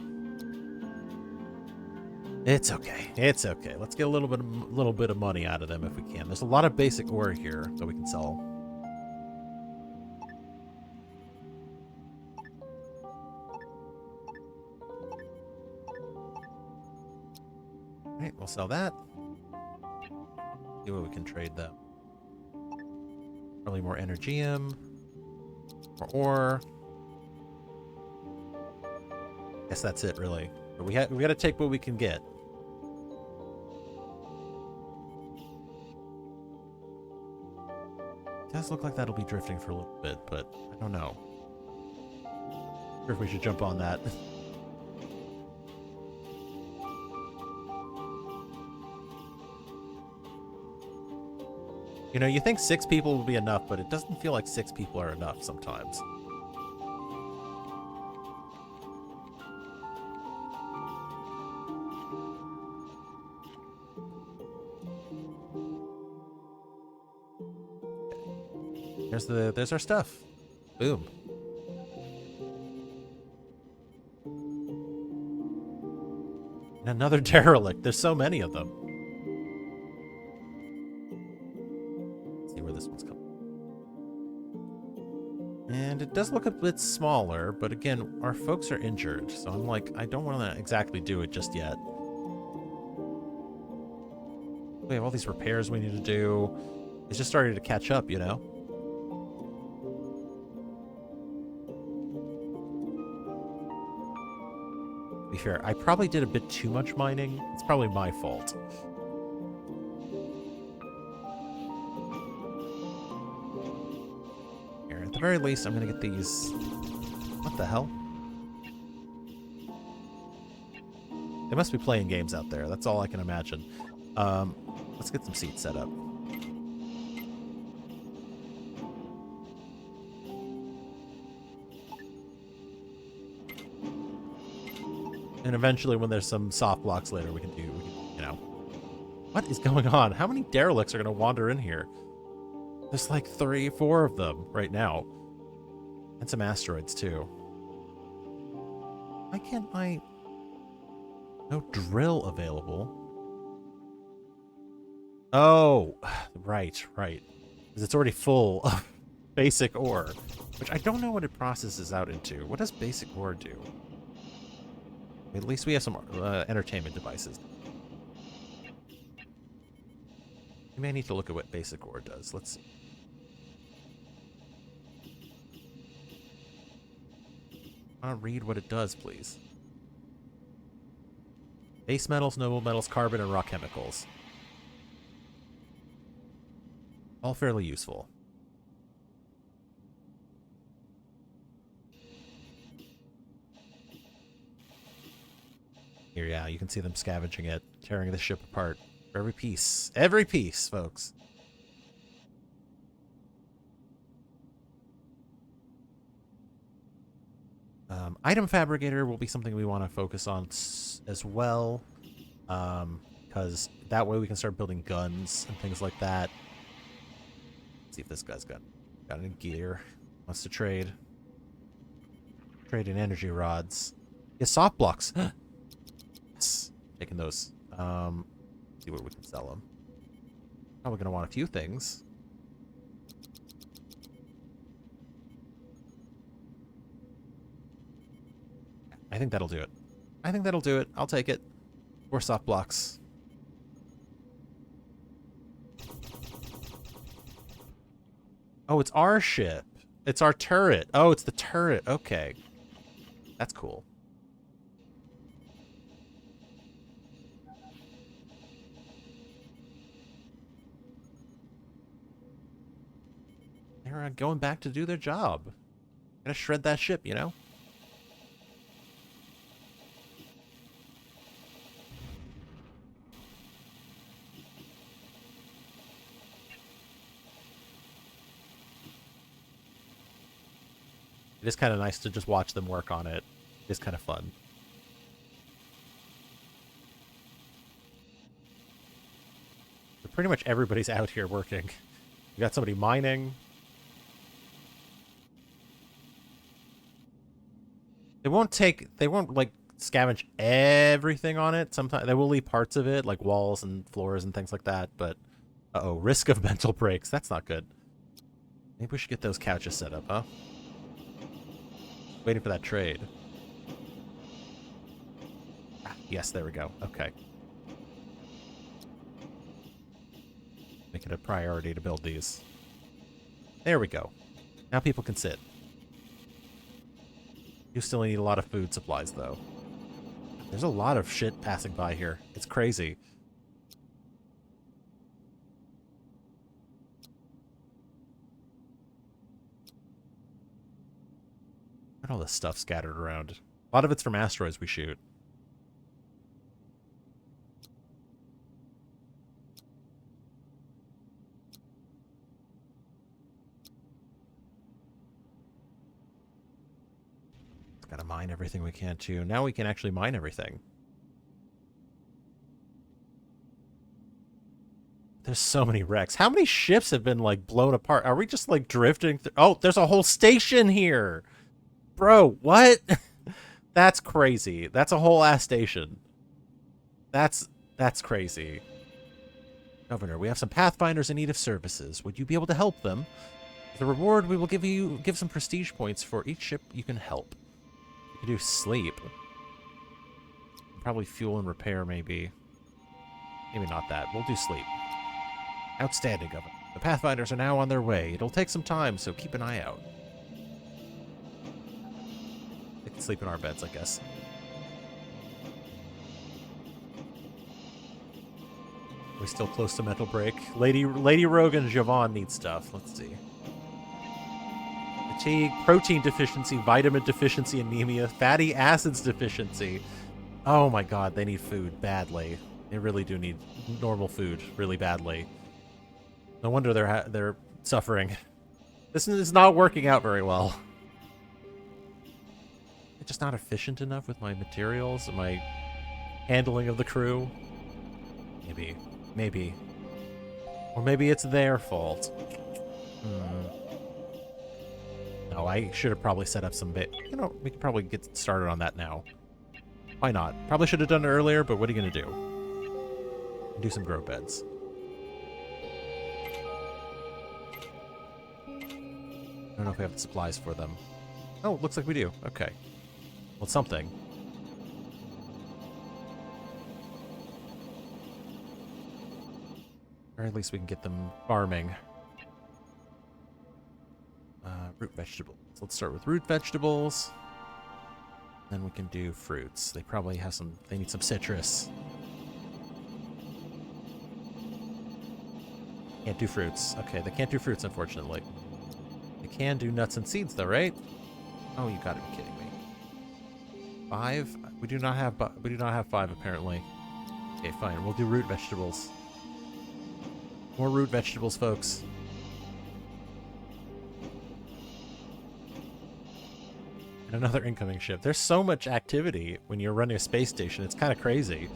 It's okay. It's okay. Let's get a little bit of money out of them if we can. There's a lot of basic ore here that we can sell. Alright, we'll sell that. See what we can trade them. Probably more energium. More ore. Guess that's it, really. But we got to take what we can get. It does look like that'll be drifting for a little bit, but I don't know. Not sure if we should jump on that. You know, you think 6 people will be enough, but it doesn't feel like 6 people are enough sometimes. There's our stuff. Boom. And another derelict. There's so many of them. Let's see where this one's coming. And it does look a bit smaller, but again, our folks are injured, so I'm like, I don't want to exactly do it just yet. We have all these repairs we need to do. It's just starting to catch up, you know? To be fair, I probably did a bit too much mining. It's probably my fault. Here, at the very least, I'm gonna get these... What the hell? They must be playing games out there. That's all I can imagine. Let's get some seats set up. And eventually, when there's some soft blocks later, we can, you know. What is going on? How many derelicts are going to wander in here? There's like 3 or 4 of them right now. And some asteroids, too. Why can't I... No drill available. Oh, right. Because it's already full of basic ore. Which I don't know what it processes out into. What does basic ore do? At least we have some entertainment devices. We may need to look at what basic ore does. Let's see. Read what it does, please. Base metals, noble metals, carbon, and raw chemicals. All fairly useful. Here, yeah, you can see them scavenging it, tearing the ship apart. For every piece. Every piece, folks. Item fabricator will be something we want to focus on as well. Because that way we can start building guns and things like that. Let's see if this guy's got any gear. Wants to trade. Trade in energy rods. Yeah, soft blocks. Yes. Taking those. See where we can sell them. Probably going to want a few things. I think that'll do it. I think that'll do it. I'll take it. 4 soft blocks. Oh, it's our ship. It's our turret. Oh, it's the turret. Okay. That's cool. They're going back to do their job. Gonna shred that ship, you know? It is kind of nice to just watch them work on it. It's kind of fun. But pretty much everybody's out here working. You got somebody mining. They won't like scavenge everything on it. Sometimes they will leave parts of it, like walls and floors and things like that. But uh-oh, risk of mental breaks. That's not good. Maybe we should get those couches set up, huh? Waiting for that trade. Ah, yes, there we go. Okay. Make it a priority to build these. There we go. Now people can sit. You still need a lot of food supplies, though. There's a lot of shit passing by here. It's crazy. Look at all this stuff scattered around. A lot of it's from asteroids we shoot. Gotta mine everything we can, too. Now we can actually mine everything. There's so many wrecks. How many ships have been, like, blown apart? Are we just, like, drifting through? Oh, there's a whole station here! Bro, what? That's crazy. That's a whole ass station. That's crazy. Governor, we have some Pathfinders in need of services. Would you be able to help them? As a reward, we will give some prestige points for each ship you can help. You can do sleep. Probably fuel and repair, maybe. Maybe not that. We'll do sleep. Outstanding, Governor. The Pathfinders are now on their way. It'll take some time, so keep an eye out. They can sleep in our beds, I guess. We're still close to mental break. Lady Rogue and Javon need stuff. Let's see. Fatigue, protein deficiency, vitamin deficiency, anemia, fatty acids deficiency. Oh my god, they need food badly. They really do need normal food really badly. No wonder they're suffering. This is not working out very well. I'm just not efficient enough with my materials and my handling of the crew. Maybe. Or maybe it's their fault. No, I should have probably set up some bit. You know, we could probably get started on that now. Why not? Probably should have done it earlier, but what are you going to do? Do some grow beds. I don't know if we have the supplies for them. Oh, looks like we do. Okay. Well, something. Or at least we can get them farming. Root vegetables. Let's start with root vegetables. Then we can do fruits. They probably have some... They need some citrus. Can't do fruits. Okay, they can't do fruits, unfortunately. They can do nuts and seeds, though, right? Oh, you gotta be kidding me. 5? We do not have 5, apparently. Okay, fine. We'll do root vegetables. More root vegetables, folks. And another incoming ship. There's so much activity when you're running a space station. It's kind of crazy.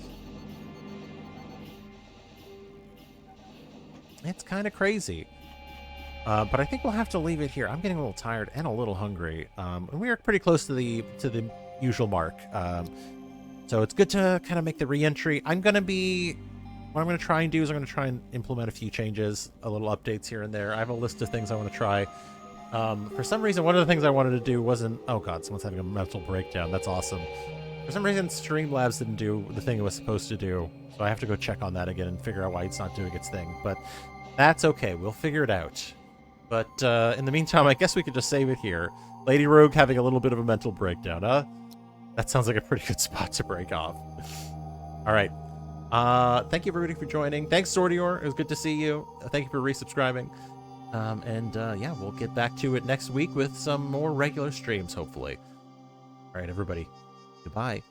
It's kind of crazy. But I think we'll have to leave it here. I'm getting a little tired and a little hungry. And we are pretty close to the usual mark. So it's good to kind of make the re-entry. What I'm going to try and do is I'm going to try and implement a few changes, a little updates here and there. I have a list of things I want to try. For some reason, one of the things I wanted to do wasn't... Oh god, someone's having a mental breakdown. That's awesome. For some reason, Streamlabs didn't do the thing it was supposed to do. So I have to go check on that again and figure out why it's not doing its thing. But that's okay. We'll figure it out. But in the meantime, I guess we could just save it here. Lady Rogue having a little bit of a mental breakdown, huh? That sounds like a pretty good spot to break off. All right. Thank you, everybody, for joining. Thanks, Sordior. It was good to see you. Thank you for resubscribing. Yeah, we'll get back to it next week with some more regular streams, hopefully. All right, everybody. Goodbye.